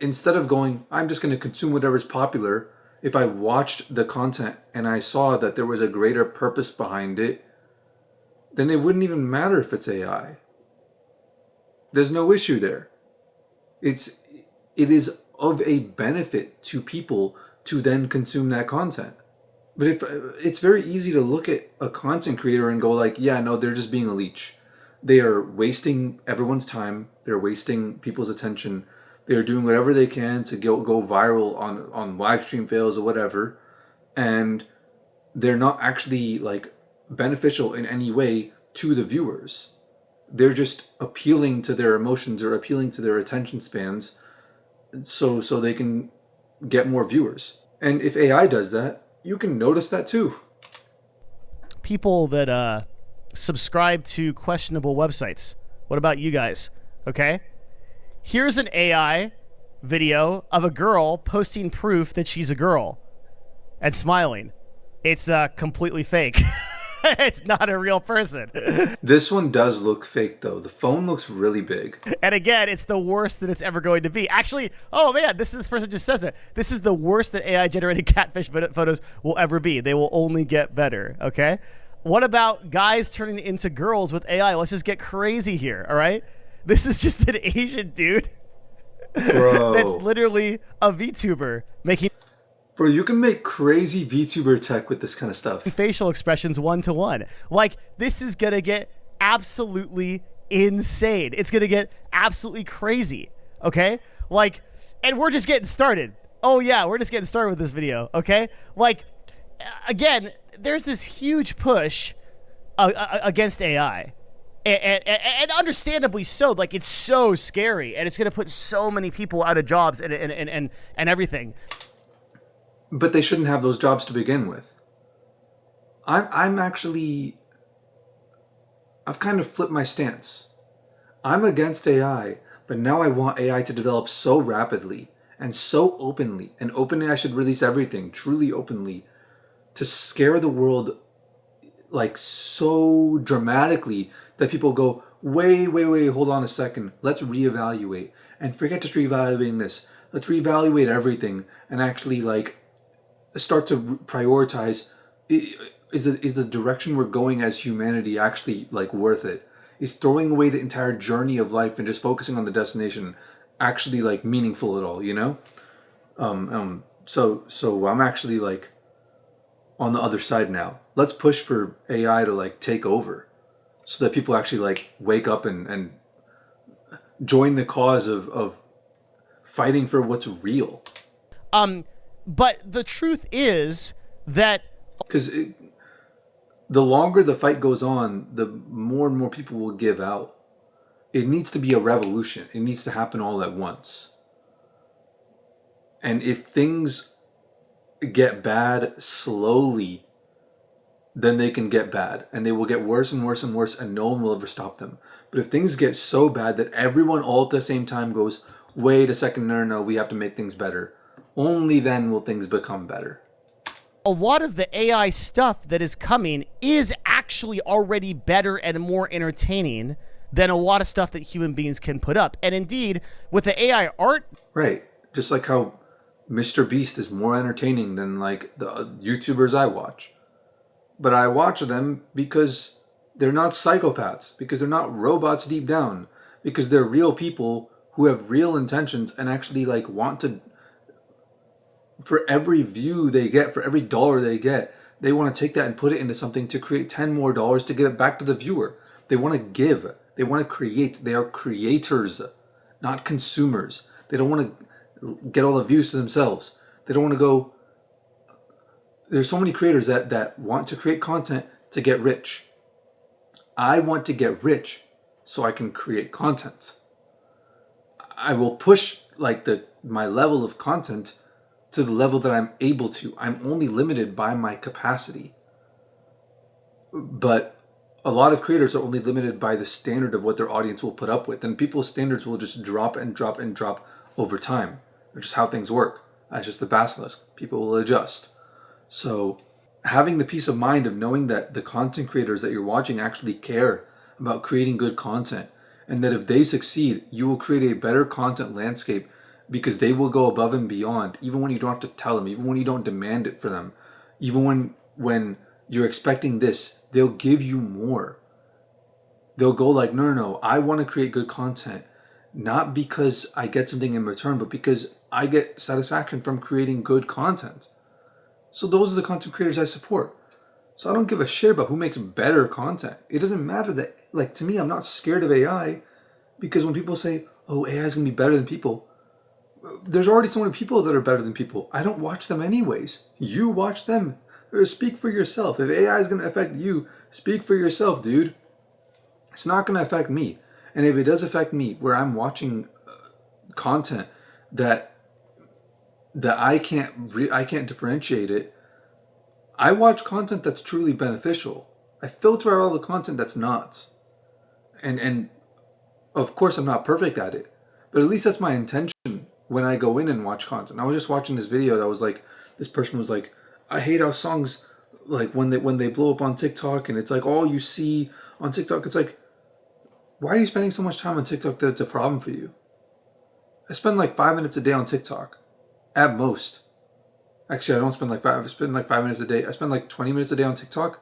instead of going, I'm just going to consume whatever's popular, if I watched the content and I saw that there was a greater purpose behind it, then it wouldn't even matter if it's AI. There's no issue there. It is of a benefit to people to then consume that content. But if it's very easy to look at a content creator and go like, yeah, no, they're just being a leech. They are wasting everyone's time. They're wasting people's attention. They're doing whatever they can to go viral on live stream fails or whatever. And they're not actually like beneficial in any way to the viewers. They're just appealing to their emotions or appealing to their attention spans so they can get more viewers. And if AI does that, you can notice that too. People that subscribe to questionable websites. What about you guys? Okay? Here's an AI video of a girl posting proof that she's a girl and smiling. It's completely fake. It's not a real person. This one does look fake, though. The phone looks really big. And again, it's the worst that it's ever going to be. Actually, oh man, this person just says it. This is the worst that AI-generated catfish photos will ever be. They will only get better, okay? What about guys turning into girls with AI? Let's just get crazy here, all right? This is just an Asian dude. Bro. That's literally a VTuber making... Bro, you can make crazy VTuber tech with this kind of stuff. Facial expressions 1-to-1. Like, this is going to get absolutely insane. It's going to get absolutely crazy, okay? Like, and we're just getting started. Oh, yeah, we're just getting started with this video, okay? Like, again, there's this huge push against AI. And understandably so. Like, it's so scary, and it's going to put so many people out of jobs and everything. But they shouldn't have those jobs to begin with. I've kind of flipped my stance. I'm against AI, but now I want AI to develop so rapidly and so openly, and OpenAI should release everything truly openly to scare the world like so dramatically that people go, wait, hold on a second, let's reevaluate. And forget just reevaluating this. Let's reevaluate everything and actually like start to prioritize Is the direction we're going as humanity actually like worth it? Is throwing away the entire journey of life and just focusing on the destination actually like meaningful at all? You know. So I'm actually like on the other side now. Let's push for AI to like take over, so that people actually like wake up and join the cause of fighting for what's real. But the truth is that because the longer the fight goes on, the more and more people will give out. It needs to be a revolution. It needs to happen all at once. And if things get bad slowly, then they can get bad. And they will get worse and worse and worse, and no one will ever stop them. But if things get so bad that everyone all at the same time goes, wait a second, no, we have to make things better, only then will things become better. A lot of the AI stuff that is coming is actually already better and more entertaining than a lot of stuff that human beings can put up. And indeed, with the AI art... Right. Just like how Mr. Beast is more entertaining than like the YouTubers I watch. But I watch them because they're not psychopaths, because they're not robots deep down, because they're real people who have real intentions and actually like want to... For every view they get, for every dollar they get, they want to take that and put it into something to create 10 more dollars to get it back to the viewer. They want to give. They want to create. They are creators, not consumers. They don't want to get all the views to themselves. They don't want to go... There's so many creators that want to create content to get rich. I want to get rich so I can create content. I will push like my level of content to the level that I'm able to. I'm only limited by my capacity. But a lot of creators are only limited by the standard of what their audience will put up with. And people's standards will just drop and drop and drop over time. Which is how things work. That's just the basilisk. People will adjust. So having the peace of mind of knowing that the content creators that you're watching actually care about creating good content. And that if they succeed, you will create a better content landscape, because they will go above and beyond, even when you don't have to tell them, even when you don't demand it for them, even when you're expecting this, they'll give you more. They'll go like, no, I want to create good content, not because I get something in return, but because I get satisfaction from creating good content. So those are the content creators I support. So I don't give a shit about who makes better content. It doesn't matter that, like, to me, I'm not scared of AI, because when people say, oh, AI is going to be better than people, there's already so many people that are better than people. I don't watch them anyways. You watch them. Speak for yourself. If AI is going to affect you, speak for yourself, dude. It's not going to affect me. And if it does affect me, where I'm watching content that I can't differentiate it, I watch content that's truly beneficial. I filter out all the content that's not. And of course I'm not perfect at it, but at least that's my intention when I go in and watch content. I was just watching this video that was like, this person was like, I hate how songs, like when they blow up on TikTok and it's like all you see on TikTok, it's like, why are you spending so much time on TikTok that it's a problem for you? I spend like 5 minutes a day on TikTok, at most. Actually, I don't spend like I spend like 5 minutes a day. I spend like 20 minutes a day on TikTok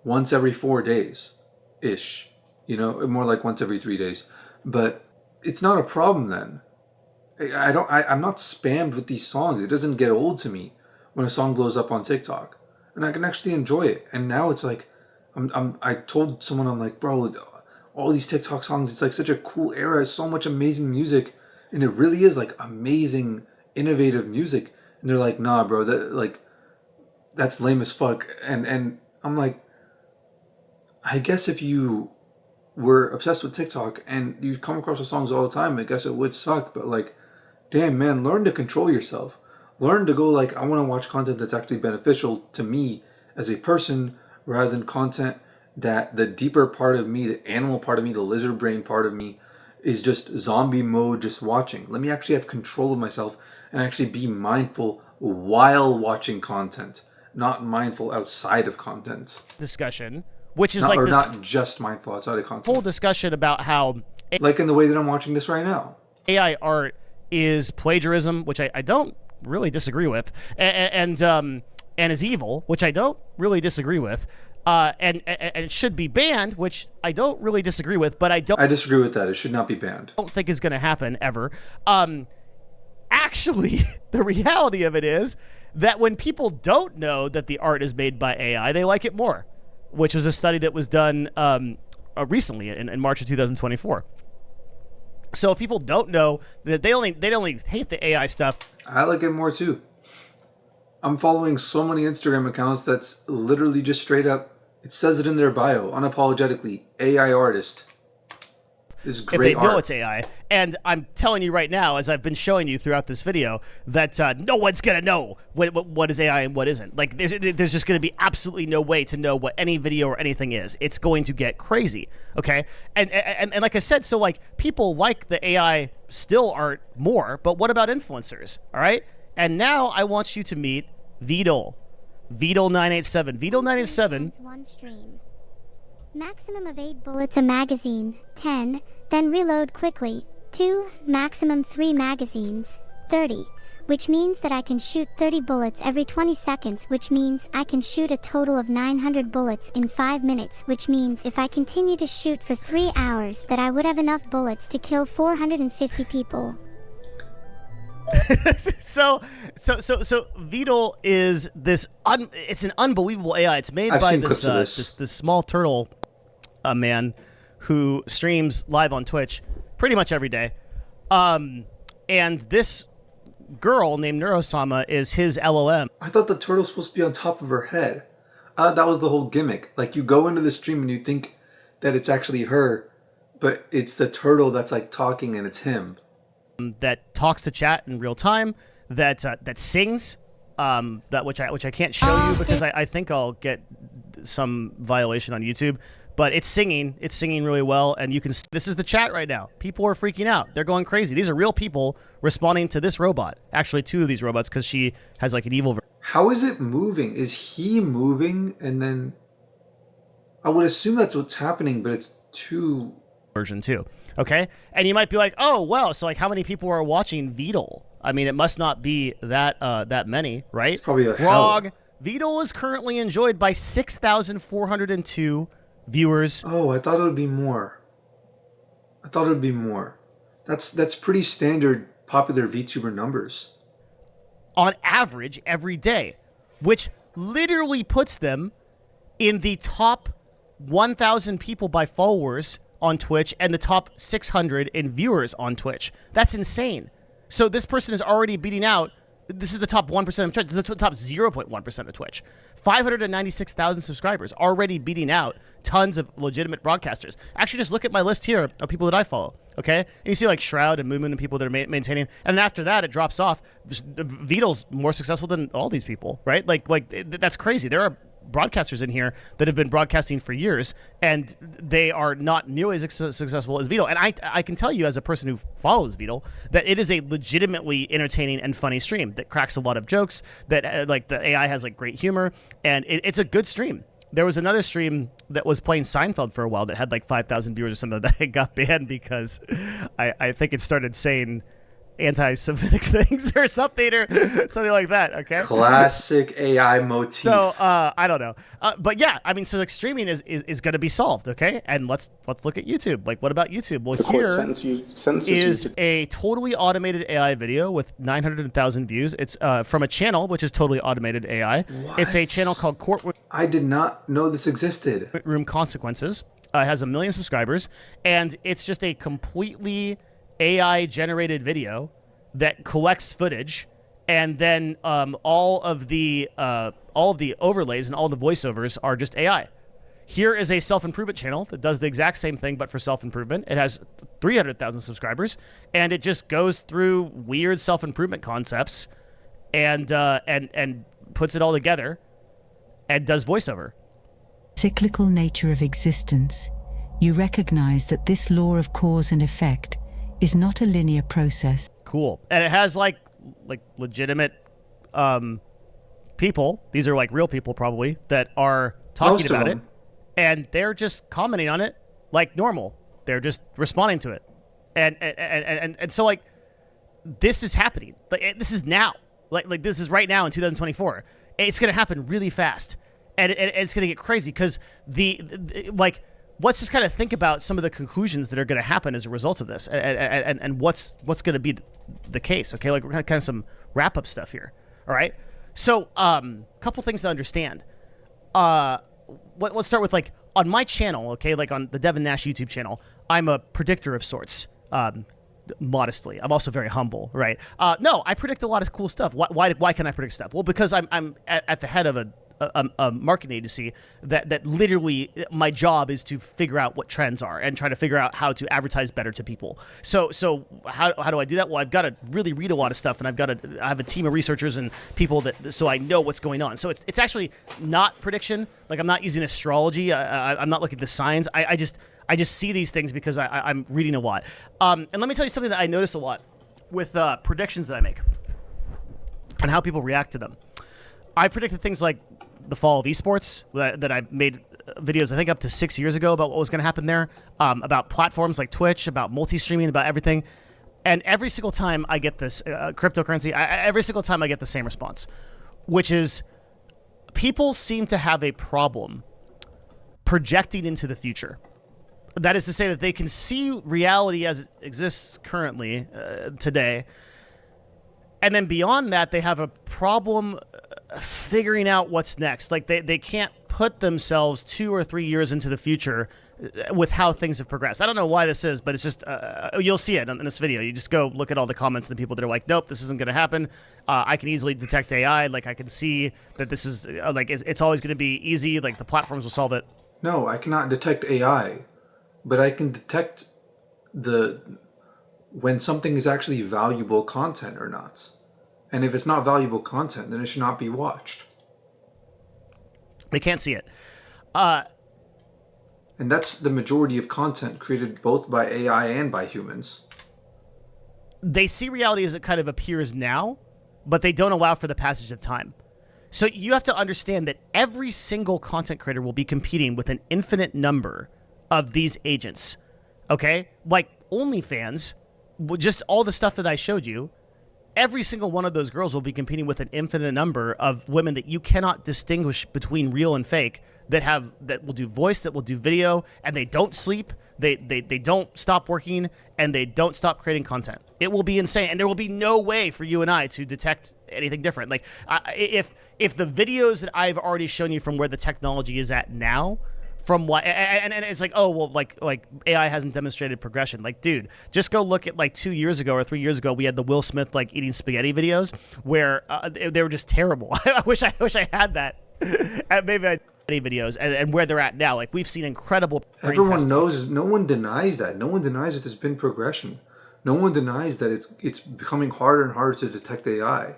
once every 4 days ish, you know, more like once every 3 days. But it's not a problem then. I'm not spammed with these songs. It doesn't get old to me when a song blows up on TikTok, and I can actually enjoy it. And now it's like, I told someone, I'm like, bro, all these TikTok songs, it's like such a cool era. It's so much amazing music, and it really is like amazing, innovative music. And they're like, nah, bro, that's lame as fuck. And I'm like, I guess if you were obsessed with TikTok and you come across the songs all the time, I guess it would suck. But like, damn, man, learn to control yourself. Learn to go like, I want to watch content that's actually beneficial to me as a person, rather than content that the deeper part of me, the animal part of me, the lizard brain part of me is just zombie mode, just watching. Let me actually have control of myself and actually be mindful while watching content, not mindful outside of content. Discussion, which is not just mindful outside of content. Whole discussion about how, like in the way that I'm watching this right now, AI art is plagiarism, which I don't really disagree with, and and is evil, which I don't really disagree with, and it should be banned, which I don't really disagree with, but I disagree with that. It should not be banned. Don't think is going to happen ever. Actually, the reality of it is that when people don't know that the art is made by AI, they like it more, which was a study that was done recently in March of 2024. So if people don't know that they only hate the AI stuff, I like it more too. I'm following so many Instagram accounts that's literally just straight up, it says it in their bio, unapologetically, AI artist. This is great art. If they know it's AI. And I'm telling you right now, as I've been showing you throughout this video, that no one's going to know what is AI and what isn't. Like, there's just going to be absolutely no way to know what any video or anything is. It's going to get crazy, okay? And like I said, so, like, people like the AI still art more, but what about influencers, all right? And now I want you to meet Vedal. Vedal987. Vedal987... One stream. Maximum of 8 bullets a magazine, 10, then reload quickly, 2, maximum 3 magazines, 30, which means that I can shoot 30 bullets every 20 seconds, which means I can shoot a total of 900 bullets in 5 minutes, which means if I continue to shoot for 3 hours that I would have enough bullets to kill 450 people. So Vedal is this it's an unbelievable AI. It's made by this small turtle man who streams live on Twitch pretty much every day. And this girl named Neurosama is his LLM. I thought the turtle's supposed to be on top of her head. That was the whole gimmick. Like, you go into the stream and you think that it's actually her, but it's the turtle that's like talking and it's him. That talks to chat in real time, that sings, that which I can't show you because I think I'll get some violation on YouTube. But it's singing really well, and you can. This is the chat right now. People are freaking out. They're going crazy. These are real people responding to this robot. Actually, 2 of these robots, because she has like an evil version. How is it moving? Is he moving? And then I would assume that's what's happening, but it's 2 version 2. Okay, and you might be like, oh well, so like how many people are watching Vedal? I mean, it must not be that many, right? It's probably wrong. Vedal is currently enjoyed by 6,402 viewers. Oh, I thought it would be more. That's pretty standard popular VTuber numbers. On average every day, which literally puts them in the top 1,000 people by followers on Twitch and the top 600 in viewers on Twitch. That's insane. So this person is already beating out, this is the top 1% of Twitch, this is the top 0.1% of Twitch. 596,000 subscribers, already beating out tons of legitimate broadcasters. Actually, just look at my list here of people that I follow, okay? And you see like Shroud and Moon and people that are maintaining, and then after that, it drops off. Vedal's more successful than all these people, right? Like that's crazy. There are broadcasters in here that have been broadcasting for years, and they are not nearly as successful as Vedal. And I can tell you, as a person who follows Vedal, that it is a legitimately entertaining and funny stream that cracks a lot of jokes, that like the AI has like great humor, and it's a good stream. There was another stream that was playing Seinfeld for a while that had like 5,000 viewers or something that got banned because I think it started saying anti-Semitic things or something like that. Okay. Classic AI motif. So I don't know, but yeah, I mean, so like streaming is going to be solved. Okay, and let's look at YouTube. Like, what about YouTube? Well, here is a totally automated AI video with 900,000 views. It's from a channel which is totally automated AI. What? It's a channel called Courtroom. I did not know this existed. Room Consequences. It has 1 million subscribers, and it's just a completely AI generated video that collects footage, and then all of the overlays and all the voiceovers are just AI. Here is a self-improvement channel that does the exact same thing but for self-improvement. It has 300,000 subscribers, and it just goes through weird self-improvement concepts and puts it all together and does voiceover. Cyclical nature of existence, you recognize that this law of cause and effect is not a linear process. Cool. And it has like legitimate people. These are like real people probably that are talking about it, and they're just commenting on it like normal. They're just responding to it, and so like this is happening. Like this is now. Like this is right now in 2024. it's going to happen really fast, and it's going to get crazy because like. Let's just kind of think about some of the conclusions that are going to happen as a result of this, and what's going to be the case. Okay, like we're kind of some wrap up stuff here. All right, so couple things to understand. Let's start with like on my channel. Okay, like on the Devin Nash YouTube channel, I'm a predictor of sorts. Modestly, I'm also very humble, right? No, I predict a lot of cool stuff. Why can I predict stuff? Well, because I'm at the head of a marketing agency that literally my job is to figure out what trends are and try to figure out how to advertise better to people. So how do I do that? Well, I've got to really read a lot of stuff, and I have a team of researchers and people so I know what's going on. So it's actually not prediction. Like I'm not using astrology. I'm not looking at the signs. I just see these things because I'm reading a lot. And let me tell you something that I notice a lot with predictions that I make and how people react to them. I predicted things like the fall of esports that I made videos, I think up to 6 years ago about what was going to happen there, about platforms like Twitch, about multi-streaming, about everything. And every single time I get this cryptocurrency, every single time I get the same response, which is people seem to have a problem projecting into the future. That is to say that they can see reality as it exists currently today. And then beyond that, they have a problem figuring out what's next. Like they can't put themselves 2 or 3 years into the future with how things have progressed. I don't know why this is, but it's just, you'll see it in this video. You just go look at all the comments and the people that are like, nope, this isn't going to happen. I can easily detect AI. Like I can see that this is like, it's always going to be easy. Like the platforms will solve it. No, I cannot detect AI, but I can detect when something is actually valuable content or not. And if it's not valuable content, then it should not be watched. They can't see it. And that's the majority of content created both by AI and by humans. They see reality as it kind of appears now, but they don't allow for the passage of time. So you have to understand that every single content creator will be competing with an infinite number of these agents. Okay? Like OnlyFans, just all the stuff that I showed you, every single one of those girls will be competing with an infinite number of women that you cannot distinguish between real and fake that will do voice, that will do video, and they don't sleep, they don't stop working, and they don't stop creating content. It will be insane, and there will be no way for you and I to detect anything different. Like if the videos that I've already shown you from where the technology is at now, from what and it's like, oh well, like AI hasn't demonstrated progression. Like, dude, just go look at like 2 years ago or 3 years ago, we had the Will Smith like eating spaghetti videos where they were just terrible. I wish I had that. Maybe I videos and where they're at now. Like we've seen incredible. Everyone knows. No one denies that. No one denies that there's been progression. No one denies that it's becoming harder and harder to detect AI.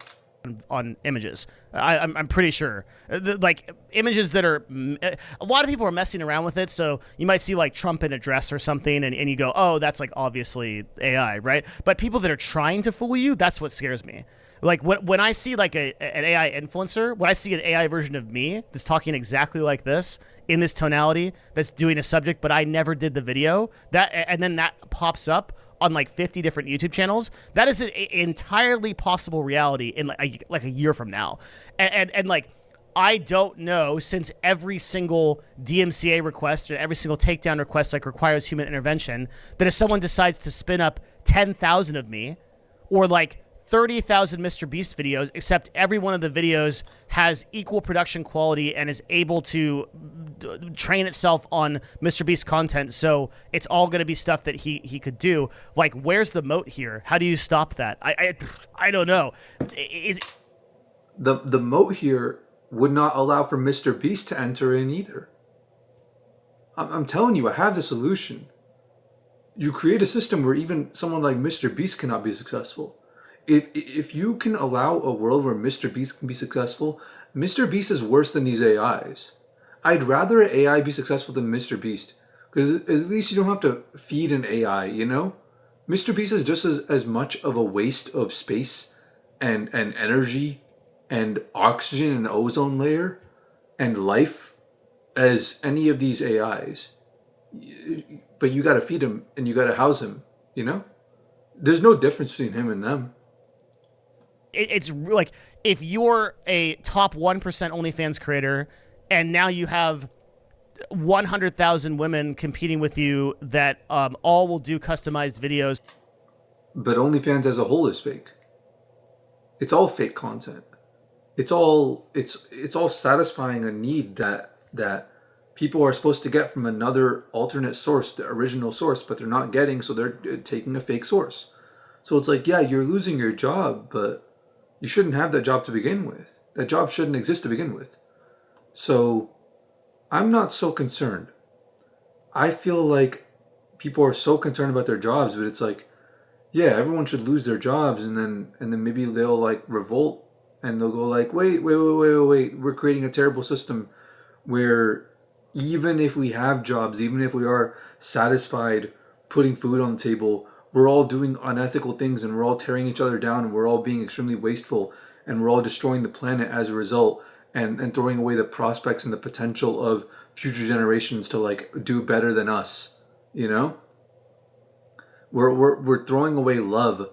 On images, I'm pretty sure, like images that are, a lot of people are messing around with it. So you might see like Trump in a dress or something, and you go, oh, that's like obviously AI, right? But people that are trying to fool you, that's what scares me. Like when I see like an AI influencer, when I see an AI version of me that's talking exactly like this in this tonality, that's doing a subject, but I never did the video, and then that pops up on like 50 different YouTube channels, that is an entirely possible reality in like a year from now. And like, I don't know, since every single DMCA request or every single takedown request like requires human intervention, that if someone decides to spin up 10,000 of me or like 30,000 Mr. Beast videos, except every one of the videos has equal production quality and is able to train itself on Mr. Beast content, so it's all going to be stuff that he could do. Like, where's the moat here? How do you stop that? I don't know. The moat here would not allow for Mr. Beast to enter in either. I'm telling you, I have the solution. You create a system where even someone like Mr. Beast cannot be successful. If you can allow a world where Mr. Beast can be successful, Mr. Beast is worse than these AIs. I'd rather an AI be successful than Mr. Beast, because at least you don't have to feed an AI, you know? Mr. Beast is just as much of a waste of space and energy and oxygen and ozone layer and life as any of these AIs. But you gotta feed him and you gotta house him, you know? There's no difference between him and them. it's like if you're a top 1% OnlyFans creator and now you have 100,000 women competing with you that all will do customized videos. But OnlyFans as a whole is fake. It's all fake content. It's all satisfying a need that people are supposed to get from another alternate source, the original source, but they're not getting, so they're taking a fake source. So it's like, yeah, you're losing your job, but you shouldn't have that job to begin with. That job shouldn't exist to begin with. So I'm not so concerned. I feel like people are so concerned about their jobs, but it's like, yeah, everyone should lose their jobs, and then maybe they'll like revolt, and they'll go like, wait, we're creating a terrible system where even if we have jobs, even if we are satisfied putting food on the table, we're all doing unethical things, and we're all tearing each other down, and we're all being extremely wasteful, and we're all destroying the planet as a result, and throwing away the prospects and the potential of future generations to like do better than us, you know? We're throwing away love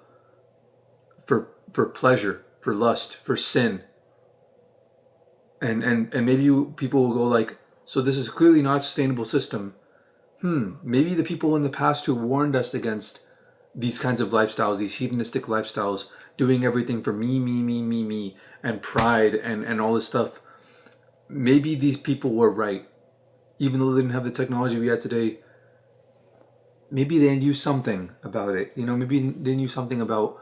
for pleasure, for lust, for sin. And maybe people will go like, so this is clearly not a sustainable system. Maybe the people in the past who warned us against these kinds of lifestyles, these hedonistic lifestyles, doing everything for me, and pride and all this stuff, maybe these people were right. Even though they didn't have the technology we had today, maybe they knew something about it. You know, maybe they knew something about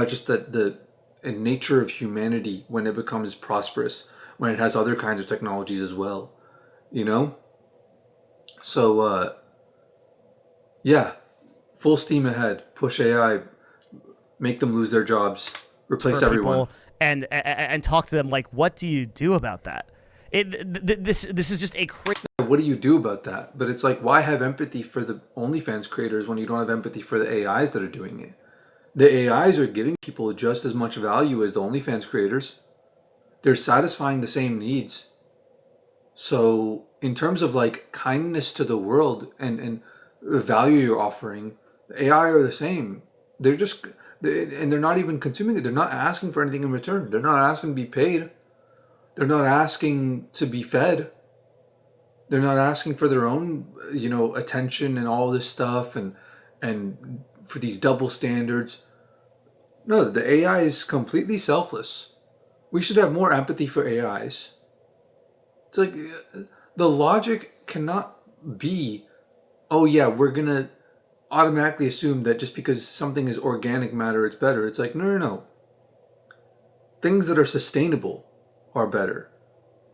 just the nature of humanity when it becomes prosperous, when it has other kinds of technologies as well. You know? So, yeah, full steam ahead. Push AI, make them lose their jobs, replace everyone. And talk to them like, what do you do about that? This is just a crazy. What do you do about that? But it's like, why have empathy for the OnlyFans creators when you don't have empathy for the AIs that are doing it? The AIs are giving people just as much value as the OnlyFans creators. They're satisfying the same needs. So in terms of like kindness to the world and the value you're offering, the AI are the same. They're not even consuming it. They're not asking for anything in return. They're not asking to be paid. They're not asking to be fed. They're not asking for their own, attention and all this stuff and for these double standards. No, the AI is completely selfless. We should have more empathy for AIs. It's like the logic cannot be, oh yeah, we're going to automatically assume that just because something is organic matter, it's better. It's like, no. Things that are sustainable are better.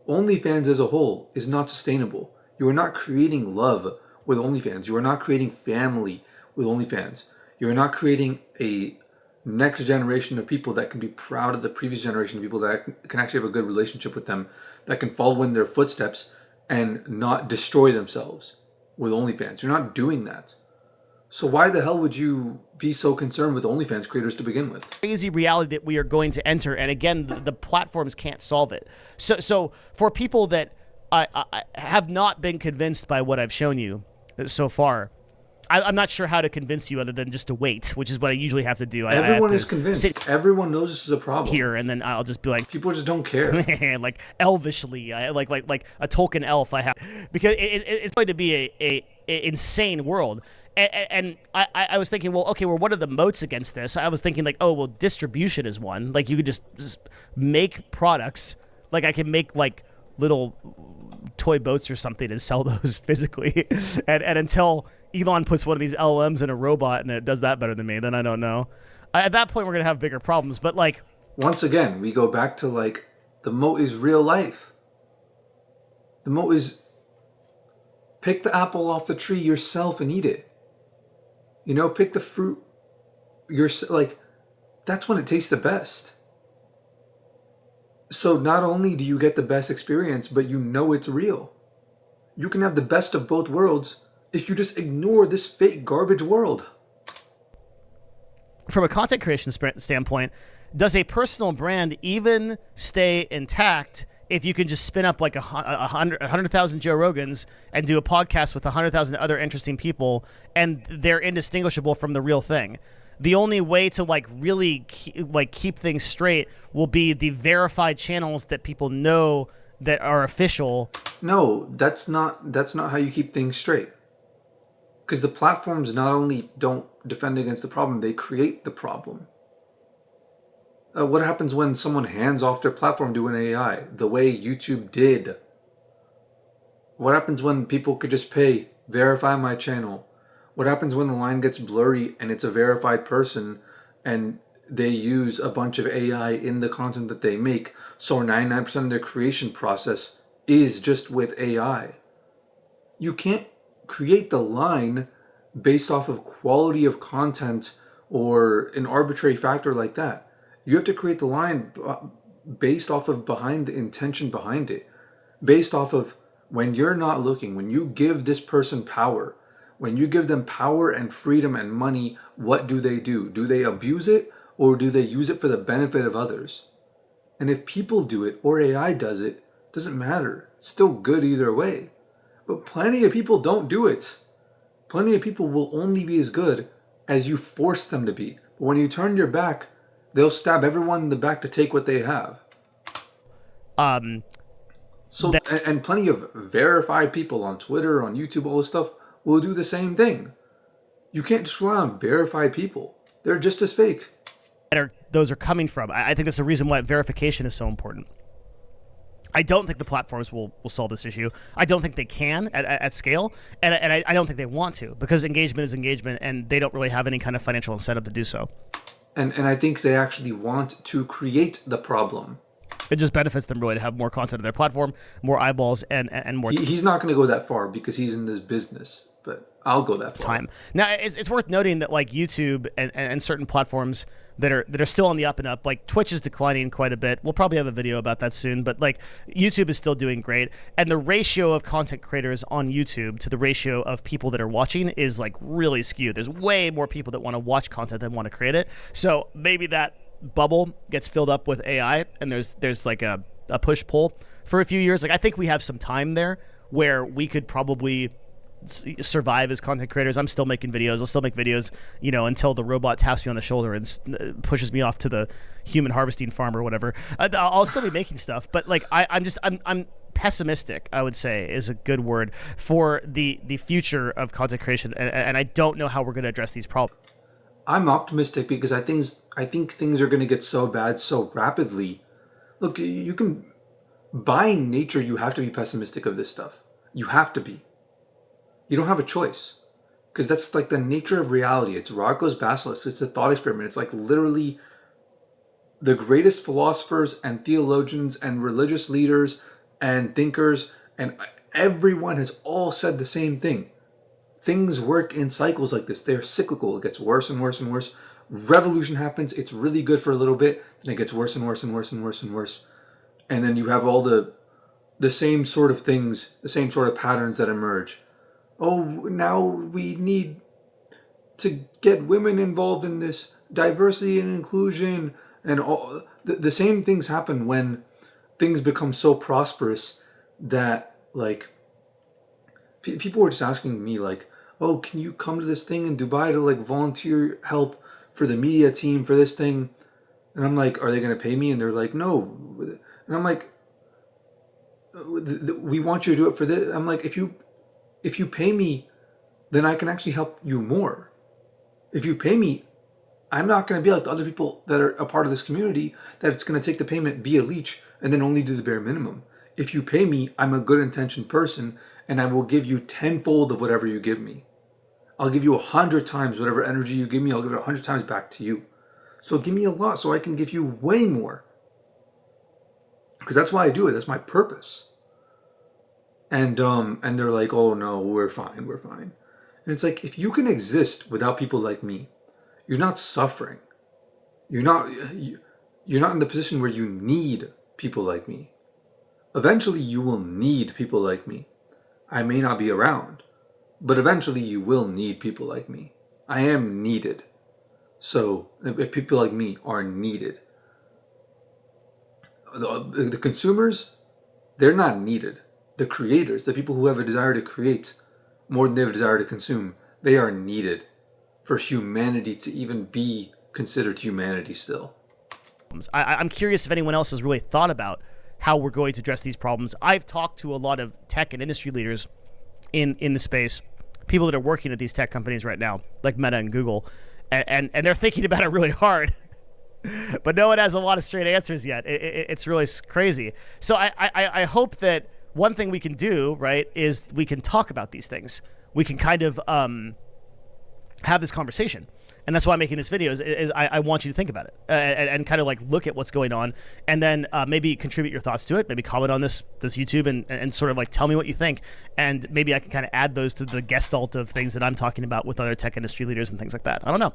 OnlyFans as a whole is not sustainable. You are not creating love with OnlyFans. You are not creating family with OnlyFans. You are not creating a next generation of people that can be proud of the previous generation of people that can actually have a good relationship with them, that can follow in their footsteps and not destroy themselves with OnlyFans. You're not doing that. So why the hell would you be so concerned with OnlyFans creators to begin with? Crazy reality that we are going to enter, and again, the platforms can't solve it. So for people that I have not been convinced by what I've shown you so far, I'm not sure how to convince you other than just to wait, which is what I usually have to do. Everyone is convinced. Everyone knows this is a problem here, and then I'll just be like, people just don't care. like elvishly, like a Tolkien elf. I have because it's going to be a insane world. And I was thinking, well, what are the moats against this? I was thinking like, oh, well, distribution is one. Like you could just make products. Like I can make like little toy boats or something and sell those physically. and until Elon puts one of these LLMs in a robot and it does that better than me, then I don't know. At that point, we're going to have bigger problems. But like, once again, we go back to like, the moat is real life. The moat is pick the apple off the tree yourself and eat it. Pick the fruit like, that's when it tastes the best. So not only do you get the best experience, but it's real. You can have the best of both worlds if you just ignore this fake garbage world. From a content creation standpoint, does a personal brand even stay intact if you can just spin up like 100,000 Joe Rogans and do a podcast with 100,000 other interesting people and they're indistinguishable from the real thing? The only way to like really keep things straight will be the verified channels that people know that are official. No, that's not how you keep things straight. Because the platforms not only don't defend against the problem, they create the problem. What happens when someone hands off their platform to an AI, the way YouTube did? What happens when people could just pay, verify my channel? What happens when the line gets blurry and it's a verified person and they use a bunch of AI in the content that they make, so 99% of their creation process is just with AI? You can't create the line based off of quality of content or an arbitrary factor like that. You have to create the line based off of behind the intention behind it, based off of when you're not looking, when you give this person power, when you give them power and freedom and money, what do? Do they abuse it, or do they use it for the benefit of others? And if people do it or AI does it, doesn't matter. It's still good either way. But plenty of people don't do it. Plenty of people will only be as good as you force them to be. But when you turn your back, they'll stab everyone in the back to take what they have. And plenty of verified people on Twitter, on YouTube, all this stuff will do the same thing. You can't just rely on verified people. They're just as fake. Those are coming from. I think that's the reason why verification is so important. I don't think the platforms will solve this issue. I don't think they can at scale, and I don't think they want to, because engagement is engagement, and they don't really have any kind of financial incentive to do so. And I think they actually want to create the problem. It just benefits them really to have more content on their platform, more eyeballs, and more. He's not going to go that far because he's in this business, but I'll go that far. Now, it's worth noting that like YouTube and certain platforms that are still on the up and up, like Twitch is declining quite a bit. We'll probably have a video about that soon, but like YouTube is still doing great, and the ratio of content creators on YouTube to the ratio of people that are watching is like really skewed. There's way more people that want to watch content than want to create it. So maybe that bubble gets filled up with AI, and there's like a push pull for a few years. Like I think we have some time there where we could probably survive as content creators. I'm still making videos. I'll still make videos, until the robot taps me on the shoulder and pushes me off to the human harvesting farm or whatever. I'll still be making stuff, but like I'm pessimistic, I would say is a good word, for the future of content creation, and I don't know how we're going to address these problems. I'm optimistic because I think things are going to get so bad so rapidly. Look, you can, by nature, you have to be pessimistic of this stuff. You have to be. You don't have a choice, because that's like the nature of reality. It's Rocco's basilisk. It's a thought experiment. It's like literally the greatest philosophers and theologians and religious leaders and thinkers and everyone has all said the same thing. Things work in cycles like this. They're cyclical. It gets worse and worse and worse. Revolution happens. It's really good for a little bit. Then it gets worse and worse and worse and worse and worse. And then you have all the same sort of things, the same sort of patterns that emerge. Oh, now we need to get women involved in this, diversity and inclusion, and all the same things happen when things become so prosperous that like people were just asking me like, oh, can you come to this thing in Dubai to like volunteer help for the media team for this thing? And I'm like, are they going to pay me? And they're like, no. And I'm like, we want you to do it for this. I'm like, if you pay me, then I can actually help you more. If you pay me, I'm not going to be like the other people that are a part of this community that it's going to take the payment, be a leech, and then only do the bare minimum. If you pay me, I'm a good intentioned person, and I will give you tenfold of whatever you give me. I'll give you 100 times whatever energy you give me. I'll give it 100 times back to you. So give me a lot so I can give you way more. Because that's why I do it. That's my purpose. And they're like, oh no, we're fine. And it's like, if you can exist without people like me, you're not suffering. You're not in the position where you need people like me. Eventually you will need people like me. I may not be around, but eventually you will need people like me. I am needed. So people like me are needed. The consumers, they're not needed. The creators, the people who have a desire to create more than they have a desire to consume, they are needed. for humanity to even be considered humanity still. I'm curious if anyone else has really thought about how we're going to address these problems. I've talked to a lot of tech and industry leaders in the space, people that are working at these tech companies right now, like Meta and Google, and they're thinking about it really hard. But no one has a lot of straight answers yet. It's really crazy. So I hope that one thing we can do, right, is we can talk about these things. We can kind of have this conversation. And that's why I'm making this video is I want you to think about it and kind of like look at what's going on, and then maybe contribute your thoughts to it. Maybe comment on this YouTube and sort of like tell me what you think. And maybe I can kind of add those to the gestalt of things that I'm talking about with other tech industry leaders and things like that. I don't know.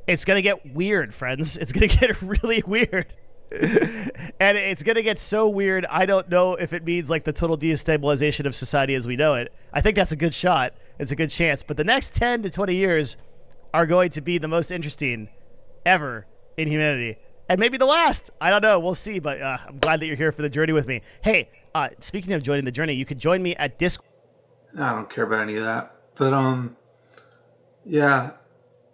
It's going to get weird, friends. It's going to get really weird. And it's going to get so weird, I don't know if it means like the total destabilization of society as we know it. I think that's a good shot. It's a good chance. But the next 10 to 20 years are going to be the most interesting ever in humanity. And maybe the last. I don't know. We'll see. But I'm glad that you're here for the journey with me. Hey, speaking of joining the journey, you can join me at Discord. I don't care about any of that. But, yeah,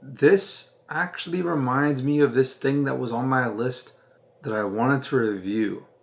this actually reminds me of this thing that was on my list that I wanted to review.